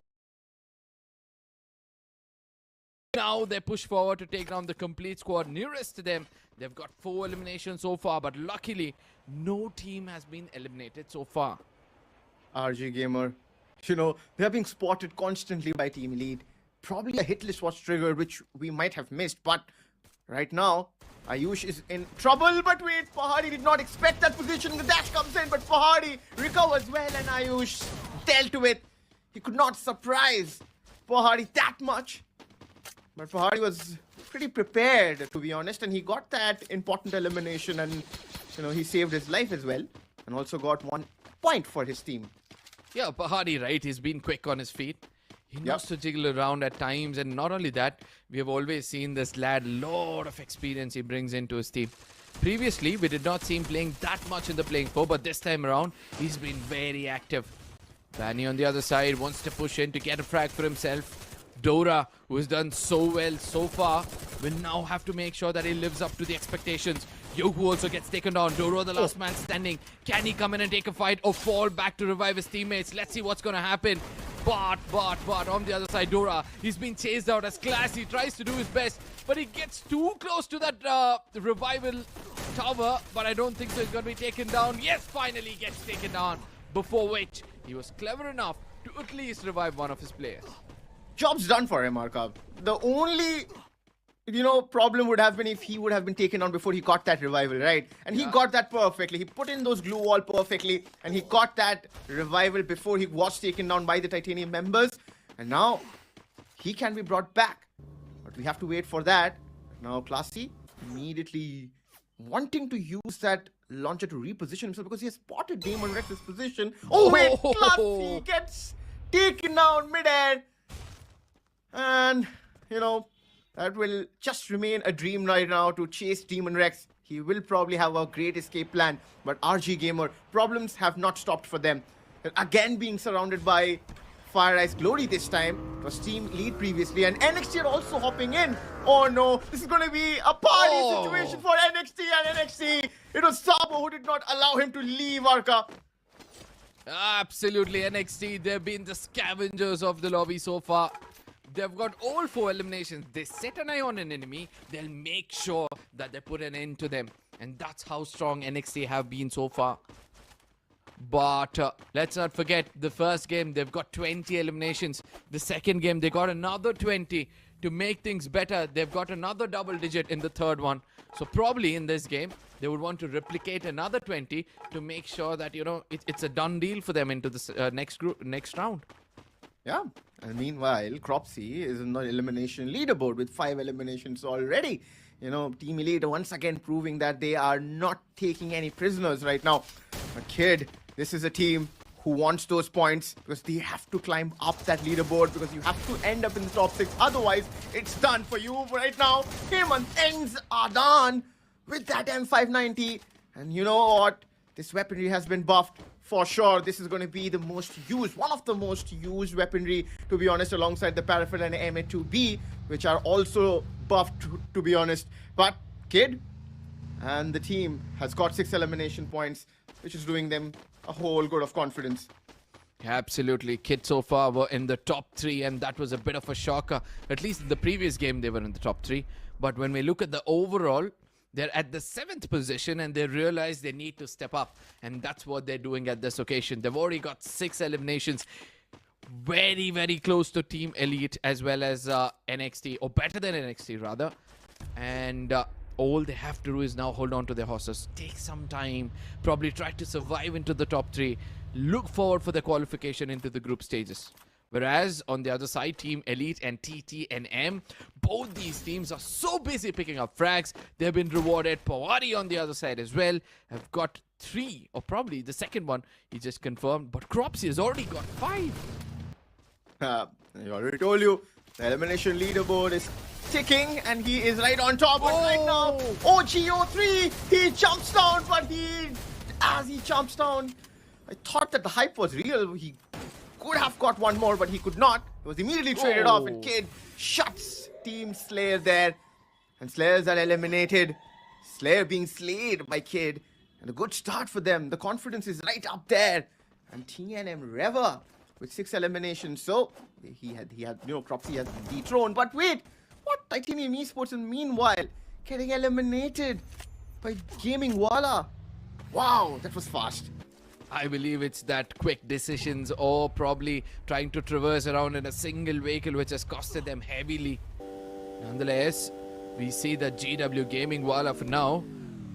Now they push forward to take down the complete squad nearest to them. They've got 4 eliminations so far, but luckily, no team has been eliminated so far. RG Gamer, you know, they're being spotted constantly by Team Elite. Probably a hit list was triggered, which we might have missed, but right now, Ayush is in trouble, but wait, Pahadi did not expect that position. The dash comes in, but Pahadi recovers well, and Ayush dealt with. He could not surprise Pahadi that much. But Pahadi was pretty prepared, to be honest, and he got that important elimination, and you know, he saved his life as well, and also got 1 point for his team. Yeah, Pahadi, right? He's been quick on his feet. He knows to jiggle around at times, and not only that, we have always seen this lad, lot of experience he brings into his team. Previously, we did not see him playing that much in the playing four, but this time around, he's been very active. Banny on the other side wants to push in to get a frag for himself. Dora, who has done so well so far, will now have to make sure that he lives up to the expectations. Yoku also gets taken down. Dora, the last man standing. Can he come in and take a fight or fall back to revive his teammates? Let's see what's going to happen. But on the other side, Dora, he's been chased out as Class. He tries to do his best, but he gets too close to that revival tower, but I don't think so. He's going to be taken down. Yes, finally gets taken down, before which he was clever enough to at least revive one of his players. Job's done for him, Arkav. The only, you know, problem would have been if he would have been taken down before he got that revival, right? And he got that perfectly. He put in those glue wall perfectly, and he got that revival before he was taken down by the Titanium members. And now he can be brought back, but we have to wait for that. Now Classy immediately wanting to use that launcher to reposition himself because he has spotted Damon Rex's position. Oh wait, Classy gets taken down midair. And, you know, that will just remain a dream right now to chase Demon Rex. He will probably have a great escape plan. But RG Gamer, problems have not stopped for them. Again being surrounded by Fire Ice Glory this time. It was Team Lead previously. And NXT are also hopping in. Oh no, this is going to be a party situation for NXT and NXT. It was Sabo who did not allow him to leave, Arka. Absolutely, NXT, they've been the scavengers of the lobby so far. They've got all 4 eliminations. They set an eye on an enemy, they'll make sure that they put an end to them. And that's how strong NXT have been so far. But let's not forget, the first game, they've got 20 eliminations. The second game, they got another 20. To make things better, they've got another double digit in the third one. So probably in this game, they would want to replicate another 20 to make sure that, you know, it's a done deal for them into the next round. Yeah, and meanwhile, Cropsy is in the elimination leaderboard with 5 eliminations already. You know, Team Elite once again proving that they are not taking any prisoners right now. But kid, this is a team who wants those points because they have to climb up that leaderboard because you have to end up in the top 6. Otherwise, it's done for you right now. Heyman's ends are done with that M590. And you know what? This weaponry has been buffed. For sure, this is going to be the most used, one of the most used weaponry, to be honest, alongside the Parafel and MA2B, which are also buffed, to be honest. But Kid and the team has got 6 elimination points, which is doing them a whole good of confidence. Absolutely. Kid so far were in the top 3, and that was a bit of a shocker. At least in the previous game, they were in the top 3. But when we look at the overall, they're at the 7th position and they realize they need to step up. And that's what they're doing at this occasion. They've already got 6 eliminations. Very, very close to Team Elite as well as NXT. Or better than NXT, rather. And all they have to do is now hold on to their horses. Take some time. Probably try to survive into the top 3. Look forward for the qualification into the group stages. Whereas on the other side, Team Elite and TT and M, both these teams are so busy picking up frags. They've been rewarded. Pawari on the other side as well have got 3, or probably the second one he just confirmed. But Cropsy has already got 5. I already told you, the elimination leaderboard is ticking and he is right on top. But right now, OGO3, he jumps down, but as he jumps down, I thought that the hype was real. He could have got one more, but he could not. He was immediately traded off, and Kid shuts Team Slayer there. And Slayers are eliminated. Slayer being slayed by Kid. And a good start for them. The confidence is right up there. And TNM Rever with 6 eliminations. So he had Cropsy has been dethroned. But wait, what? Titanium Esports, and meanwhile getting eliminated by Gaming Wala. Wow, that was fast. I believe it's that quick decisions or probably trying to traverse around in a single vehicle which has costed them heavily. Nonetheless, we see that GW Gaming Wala for now,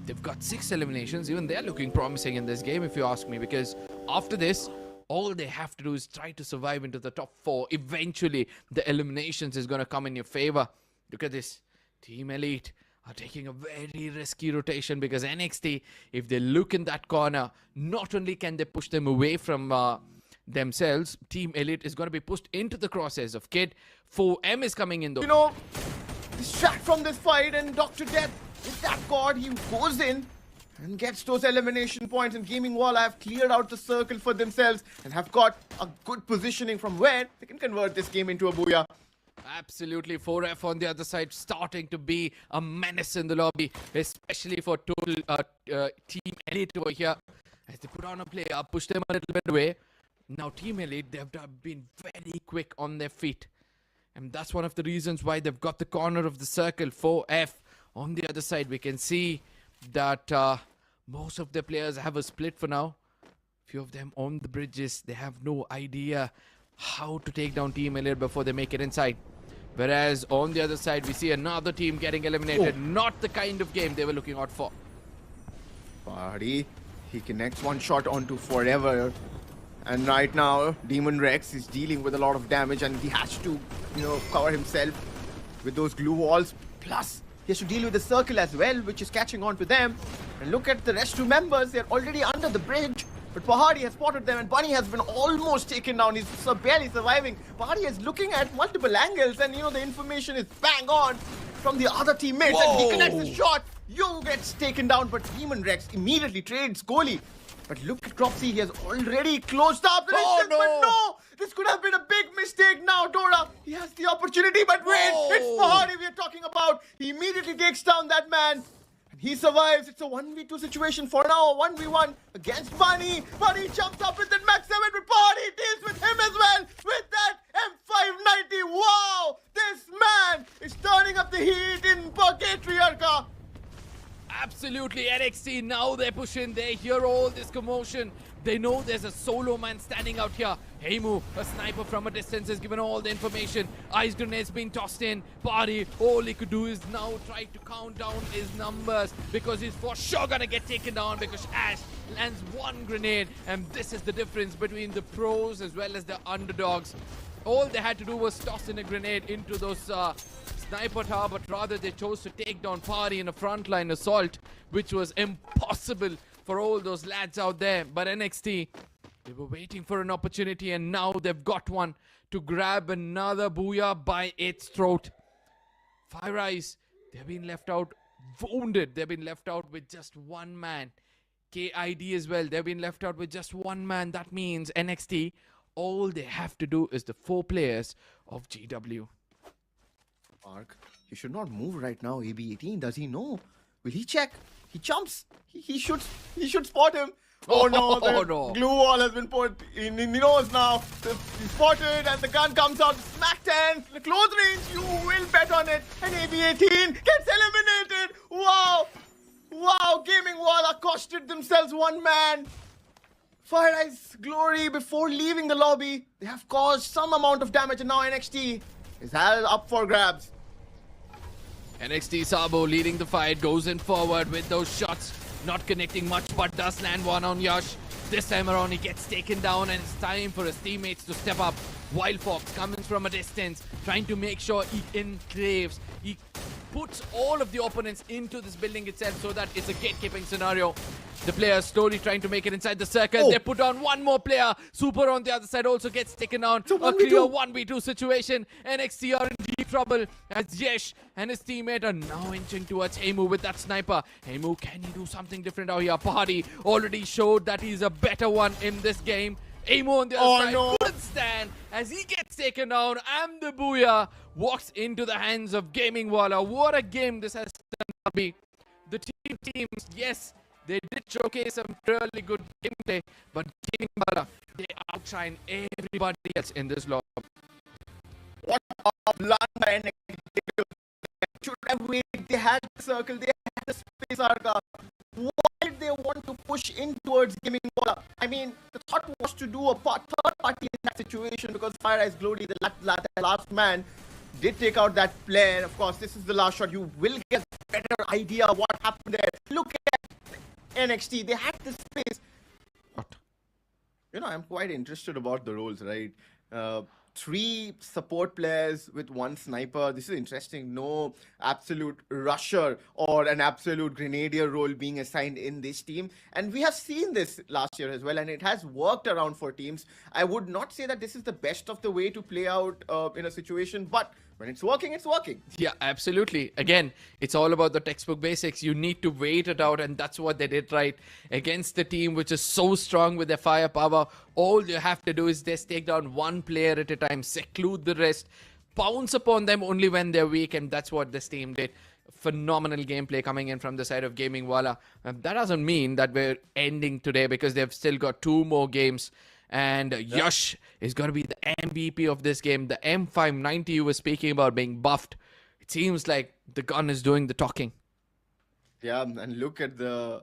they've got 6 eliminations. Even they're looking promising in this game if you ask me, because after this, all they have to do is try to survive into the top 4. Eventually, the eliminations is going to come in your favor. Look at this. Team Elite are taking a very risky rotation because NXT, if they look in that corner, not only can they push them away from themselves, Team Elite is going to be pushed into the crosshairs of Kid. 4M is coming in though. You know, distract from this fight, and Dr. Death with that card, he goes in and gets those elimination points, and Gaming Wall have cleared out the circle for themselves and have got a good positioning from where they can convert this game into a booyah. Absolutely, 4F on the other side starting to be a menace in the lobby, especially for total Team Elite over here. As they put on a play up, push them a little bit away. Now Team Elite, they've been very quick on their feet. And that's one of the reasons why they've got the corner of the circle. 4F on the other side, we can see that most of the players have a split for now. Few of them on the bridges, they have no idea how to take down Team Elite before they make it inside. Whereas on the other side, we see another team getting eliminated. Not the kind of game they were looking out for. Party, he connects one shot onto Forever. And right now, Demon Rex is dealing with a lot of damage, and he has to, cover himself with those glue walls. Plus, he has to deal with the circle as well, which is catching on to them. And look at the rest 2 members, they're already under the bridge. But Pahadi has spotted them, and Bunny has been almost taken down. He's barely surviving. Pahadi is looking at multiple angles, and the information is bang on from the other teammates. Whoa. And he connects the shot. Yo gets taken down, but Demon Rex immediately trades goalie. But look at Cropsy, he has already closed up the distance, but no! This could have been a big mistake now, Dora. He has the opportunity, but wait, it's Pahadi we are talking about. He immediately takes down that man. He survives. It's a 1v2 situation for now. 1v1 against Bunny. Bunny jumps up with that Max 7, but Bunny deals with him as well with that M590. Wow! This man is turning up the heat in Patriarcha. Absolutely, NXT, now they're pushing. They hear all this commotion. They know there's a solo man standing out here. Heimu, a sniper from a distance, is given all the information. Ice grenades being tossed in. Party, all he could do is now try to count down his numbers because he's for sure gonna get taken down because Ash lands 1 grenade. And this is the difference between the pros as well as the underdogs. All they had to do was toss in a grenade into those sniper tower, but rather they chose to take down Party in a frontline assault, which was impossible for all those lads out there. But NXT, they were waiting for an opportunity, and now they've got one to grab another booyah by its throat. Fire Eyes, they've been left out wounded. They've been left out with just 1 man. KID as well, they've been left out with just 1 man. That means NXT, all they have to do is the 4 players of GW. Mark, he should not move right now. AB18, does he know? Will he check? He jumps. He should spot him. Oh no, the glue wall has been put in. He knows now. He's spotted, and the gun comes out. Smack 10, the close range. You will bet on it. And AB18 gets eliminated. Wow. Wow, Gaming Wall accosted themselves 1 man. Fire Eyes Glory, before leaving the lobby, they have caused some amount of damage, and now NXT is up for grabs. NXT Sabo leading the fight, goes in forward with those shots, not connecting much, but does land one on Yash. This time around, he gets taken down, and it's time for his teammates to step up. Wild Fox coming from a distance, trying to make sure he enclaves. He puts all of the opponents into this building itself so that it's a gatekeeping scenario. The players slowly trying to make it inside the circle. They put on 1 more player. Super on the other side also gets taken down. A clear 1v2 situation. NXT are in deep trouble as Yesh and his teammate are now inching towards Heimu with that sniper. Heimu, can he do something different out here? Party already showed that he's a better one in this game. Amo on the Oh, other side no. couldn't stand as he gets taken down. And the Booyah walks into the hands of Gaming Walla. What a game this has turned out to be. The teams, yes, they did showcase some really good gameplay, but Gaming Walla, they outshine everybody else in this lobby. What a blunder, and they should have waited. They had the circle, they had the space, Arka. Why did they want to push in towards Gaming Walla? I mean, the thought was to do a third party in that situation, because Fire Eyes Glody, the last man, did take out that player. Of course, this is the last shot. You will get a better idea of what happened there. Look at NXT. They had the space. What? You know, I'm quite interested about the roles, right? 3 support players with 1 sniper. This is interesting. No absolute rusher or an absolute grenadier role being assigned in this team. And we have seen this last year as well, and it has worked around for teams. I would not say that this is the best of the way to play out in a situation, but when it's working, it's working. Yeah, absolutely. Again, it's all about the textbook basics. You need to wait it out, and that's what they did right against the team, which is so strong with their firepower. All you have to do is just take down one player at a time, seclude the rest, pounce upon them only when they're weak, and that's what this team did. Phenomenal gameplay coming in from the side of Gaming Walla. That doesn't mean that we're ending today, because they've still got 2 more games. And Yash is going to be the MVP of this game. The M590 you were speaking about being buffed. It seems like the gun is doing the talking. Yeah, and look at the,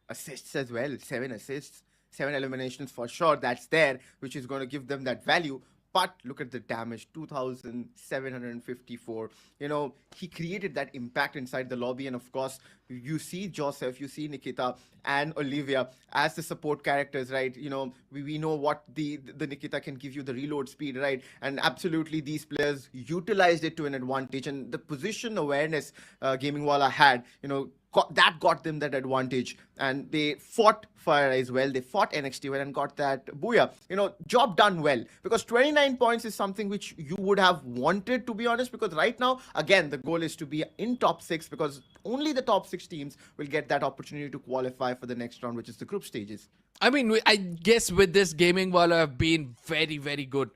assists as well. 7 assists, 7 eliminations for sure. That's there, which is going to give them that value. But look at the damage, 2,754. He created that impact inside the lobby. And of course, you see Joseph, you see Nikita and Olivia as the support characters, right? We know what the Nikita can give you, the reload speed, right? And absolutely, these players utilized it to an advantage. And the position awareness Gaming Walla had, got them that advantage, and they fought Fire as well. They fought NXT well and got that booyah. Job done well, because 29 points is something which you would have wanted, to be honest, because right now, again, the goal is to be in top 6, because only the top 6 teams will get that opportunity to qualify for the next round, which is the group stages. I mean, I guess with this, Gaming Walla have been very, very good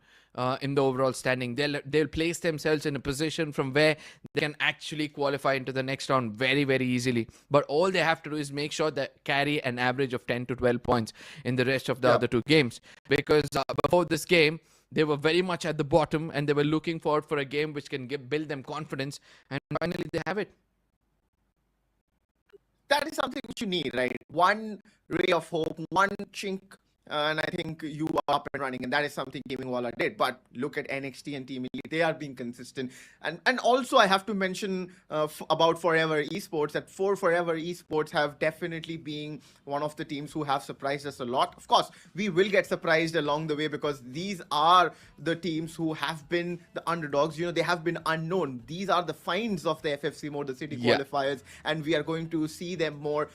in the overall standing. They'll place themselves in a position from where they can actually qualify into the next round very, very easily. But all they have to do is make sure that carry an average of 10 to 12 points in the rest of the other 2 games. Because before this game, they were very much at the bottom, and they were looking forward for a game which can build them confidence. And finally, they have it. That is something which you need, right? One ray of hope, one chink, and I think you are up and running, and that is something Gaming Walla did. But look at NXT and Team Elite; they are being consistent. And also, I have to mention about Forever Esports, that Forever Esports have definitely been one of the teams who have surprised us a lot. Of course, we will get surprised along the way, because these are the teams who have been the underdogs. They have been unknown. These are the finds of the FFC mode, the city qualifiers, and we are going to see them more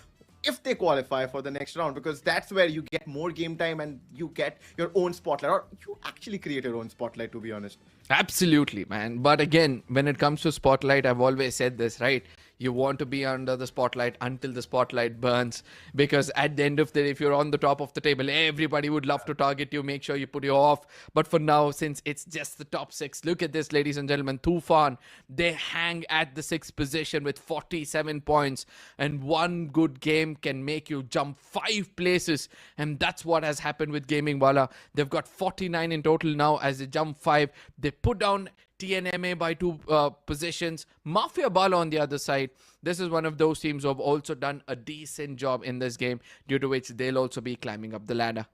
if they qualify for the next round, because that's where you get more game time and you get your own spotlight, or you actually create your own spotlight, to be honest. Absolutely, man. But again, when it comes to spotlight, I've always said this, right? You want to be under the spotlight until the spotlight burns, because at the end of the day, if you're on the top of the table, everybody would love to target you, make sure you put you off. But for now, since it's just the top 6, look at this, ladies and gentlemen. Tufan, they hang at the 6th position with 47 points, and one good game can make you jump 5 places. And that's what has happened with Gaming Walla. They've got 49 in total now as they jump 5. They put down TNMA by 2 positions. Mafia Bala on the other side. This is one of those teams who have also done a decent job in this game, due to which they'll also be climbing up the ladder.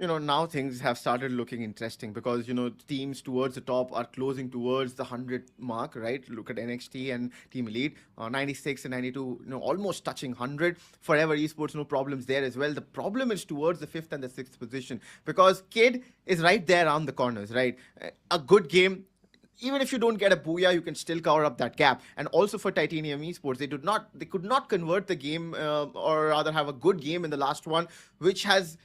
Now things have started looking interesting, because, teams towards the top are closing towards the 100 mark, right? Look at NXT and Team Elite, 96 and 92, almost touching 100. Forever Esports, no problems there as well. The problem is towards the 5th and the 6th position, because Kid is right there around the corners, right? A good game. Even if you don't get a booyah, you can still cover up that gap. And also for Titanium Esports, they could not convert the game, or rather have a good game in the last one, which has,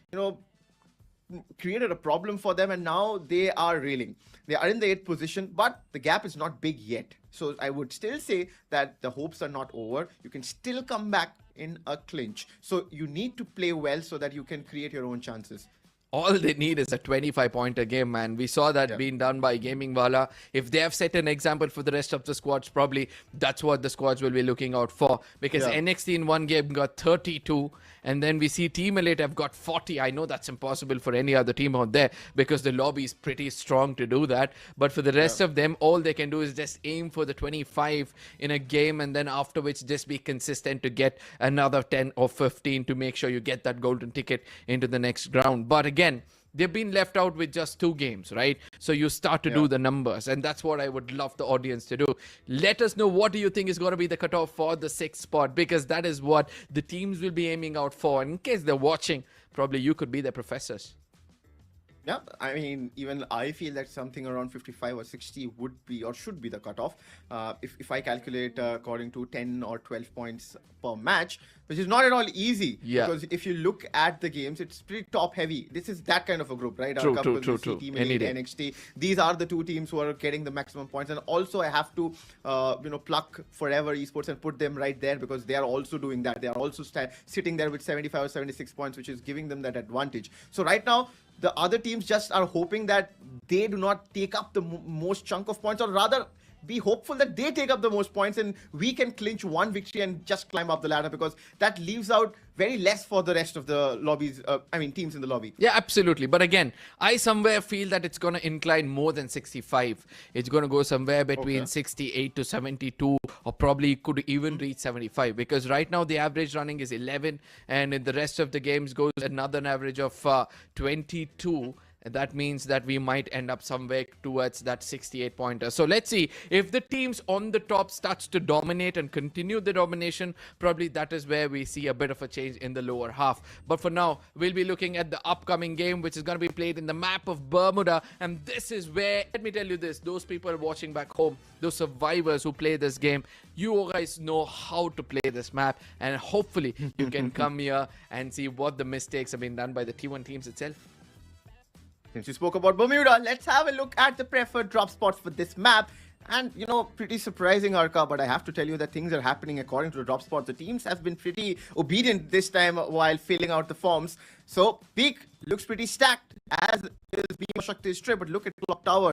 created a problem for them, and now they are reeling. They are in the 8th position, but the gap is not big yet. So I would still say that the hopes are not over. You can still come back in a clinch. So you need to play well so that you can create your own chances. all they need is a 25-pointer game, man. We saw that being done by Gaming Wala. If they have set an example for the rest of the squads, probably that's what the squads will be looking out for. Because NXT in one game got 32, and then we see Team Elite have got 40. I know that's impossible for any other team out there because the lobby is pretty strong to do that. But for the rest of them, all they can do is just aim for the 25 in a game, and then after which just be consistent to get another 10 or 15 to make sure you get that golden ticket into the next round. But again, they've been left out with just 2 games, right? So you start to do the numbers, and that's what I would love the audience to do. Let us know, what do you think is going to be the cutoff for the 6th spot, because that is what the teams will be aiming out for. And in case they're watching, probably you could be their professors. Yeah, I mean, even I feel that something around 55 or 60 would be or should be the cutoff. If I calculate according to 10 or 12 points per match, which is not at all easy. Yeah. Because if you look at the games, it's pretty top heavy. This is that kind of a group, right? True. Team Elite, NXT. These are the 2 teams who are getting the maximum points. And also I have to, pluck Forever Esports and put them right there because they are also doing that. They are also sitting there with 75 or 76 points, which is giving them that advantage. So right now, the other teams just are hoping that they do not take up the most chunk of points, or rather be hopeful that they take up the most points and we can clinch one victory and just climb up the ladder, because that leaves out very less for the rest of the lobbies, teams in the lobby. Yeah, absolutely. But again, I somewhere feel that it's going to incline more than 65. It's going to go somewhere between 68 to 72, or probably could even reach 75, because right now the average running is 11, and in the rest of the games goes another average of 22. And that means that we might end up somewhere towards that 68-pointer. So let's see if the teams on the top starts to dominate and continue the domination. Probably that is where we see a bit of a change in the lower half. But for now, we'll be looking at the upcoming game, which is going to be played in the map of Bermuda. And this is where, let me tell you this, those people watching back home, those survivors who play this game, you guys know how to play this map. And hopefully you can come here and see what the mistakes have been done by the T1 teams itself. Since you spoke about Bermuda, let's have a look at the preferred drop spots for this map. And, pretty surprising, Arka, but I have to tell you that things are happening according to the drop spots. The teams have been pretty obedient this time while filling out the forms. So, Peak looks pretty stacked, as is Bhima Shakti Strip, but look at Clock Tower.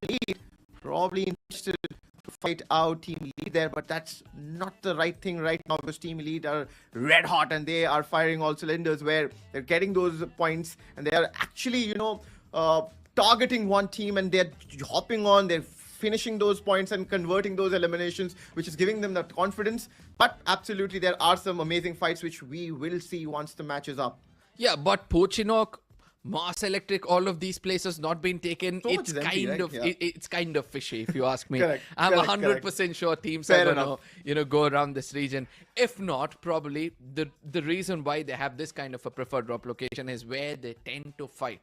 Lead, probably interested to fight out Team Elite there, but that's not the right thing right now, because Team Elite are red hot and they are firing all cylinders, where they're getting those points and they are actually, targeting one team, and they're hopping on, they're finishing those points and converting those eliminations, which is giving them that confidence. But absolutely, there are some amazing fights which we will see once the match is up. Yeah, but Pochinok, Mars Electric, all of these places not been taken. So it's empty, kind right? of it's kind of fishy, if you ask me. Correct, I'm correct, 100% sure teams Fair are enough. gonna go around this region. If not, probably the reason why they have this kind of a preferred drop location is where they tend to fight.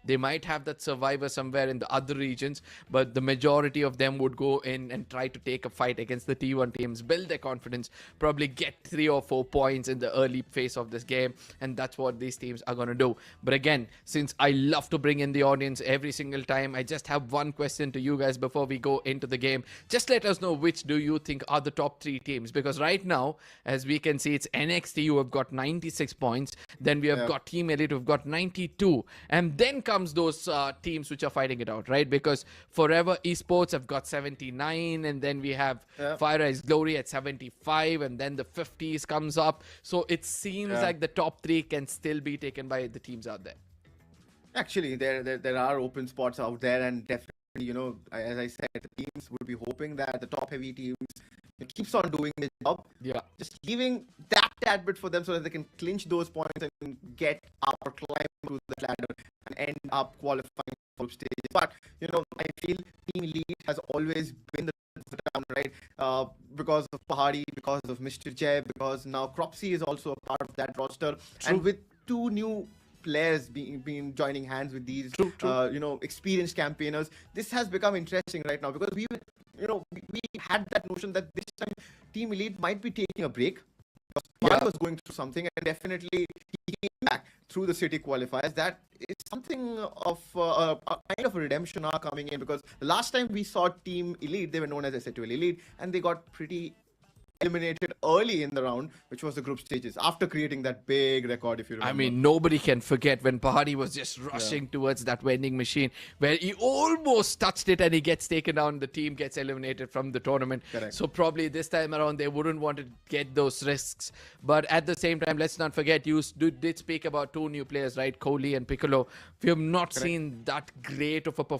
They might have that survivor somewhere in the other regions, but the majority of them would go in and try to take a fight against the T1 teams, build their confidence, probably get 3 or 4 points in the early phase of this game, and that's what these teams are going to do. But again, since I love to bring in the audience every single time, I just have one question to you guys before we go into the game. Just let us know, which do you think are the top 3 teams? Because right now, as we can see, it's NXT who have got 96 points, then we have got Team Elite who've got 92, and then comes those teams which are fighting it out, right? Because Forever Esports have got 79, and then we have Fire Assamese Glory at 75, and then the 50s comes up. So it seems like the top 3 can still be taken by the teams out there. Actually, there are open spots out there, and definitely, as I said, the teams would be hoping that the top heavy teams keeps on doing the job. Yeah. Just leaving that tad bit for them so that they can clinch those points and get up or climb through the ladder and end up qualifying for group stages. But, I feel Team Elite has always been the town, right? Because of Pahadi, because of Mr. Jay, because now Cropsy is also a part of that roster. True. And with 2 new players being joining hands with these, experienced campaigners, this has become interesting right now, because we had that notion that this time Team Elite might be taking a break. Because was going through something, and definitely he came back through the city qualifiers. That is something of a kind of a redemption arc coming in, because the last time we saw Team Elite, they were known as SA12 Elite, and they got pretty eliminated early in the round, which was the group stages, after creating that big record, if you remember. I mean, nobody can forget when Pahadi was just rushing towards that vending machine where he almost touched it and he gets taken down. The team gets eliminated from the tournament. Correct. So probably this time around, they wouldn't want to get those risks. But at the same time, let's not forget, you did speak about two new players, right? Kohli and Piccolo. We have not seen that great of a performance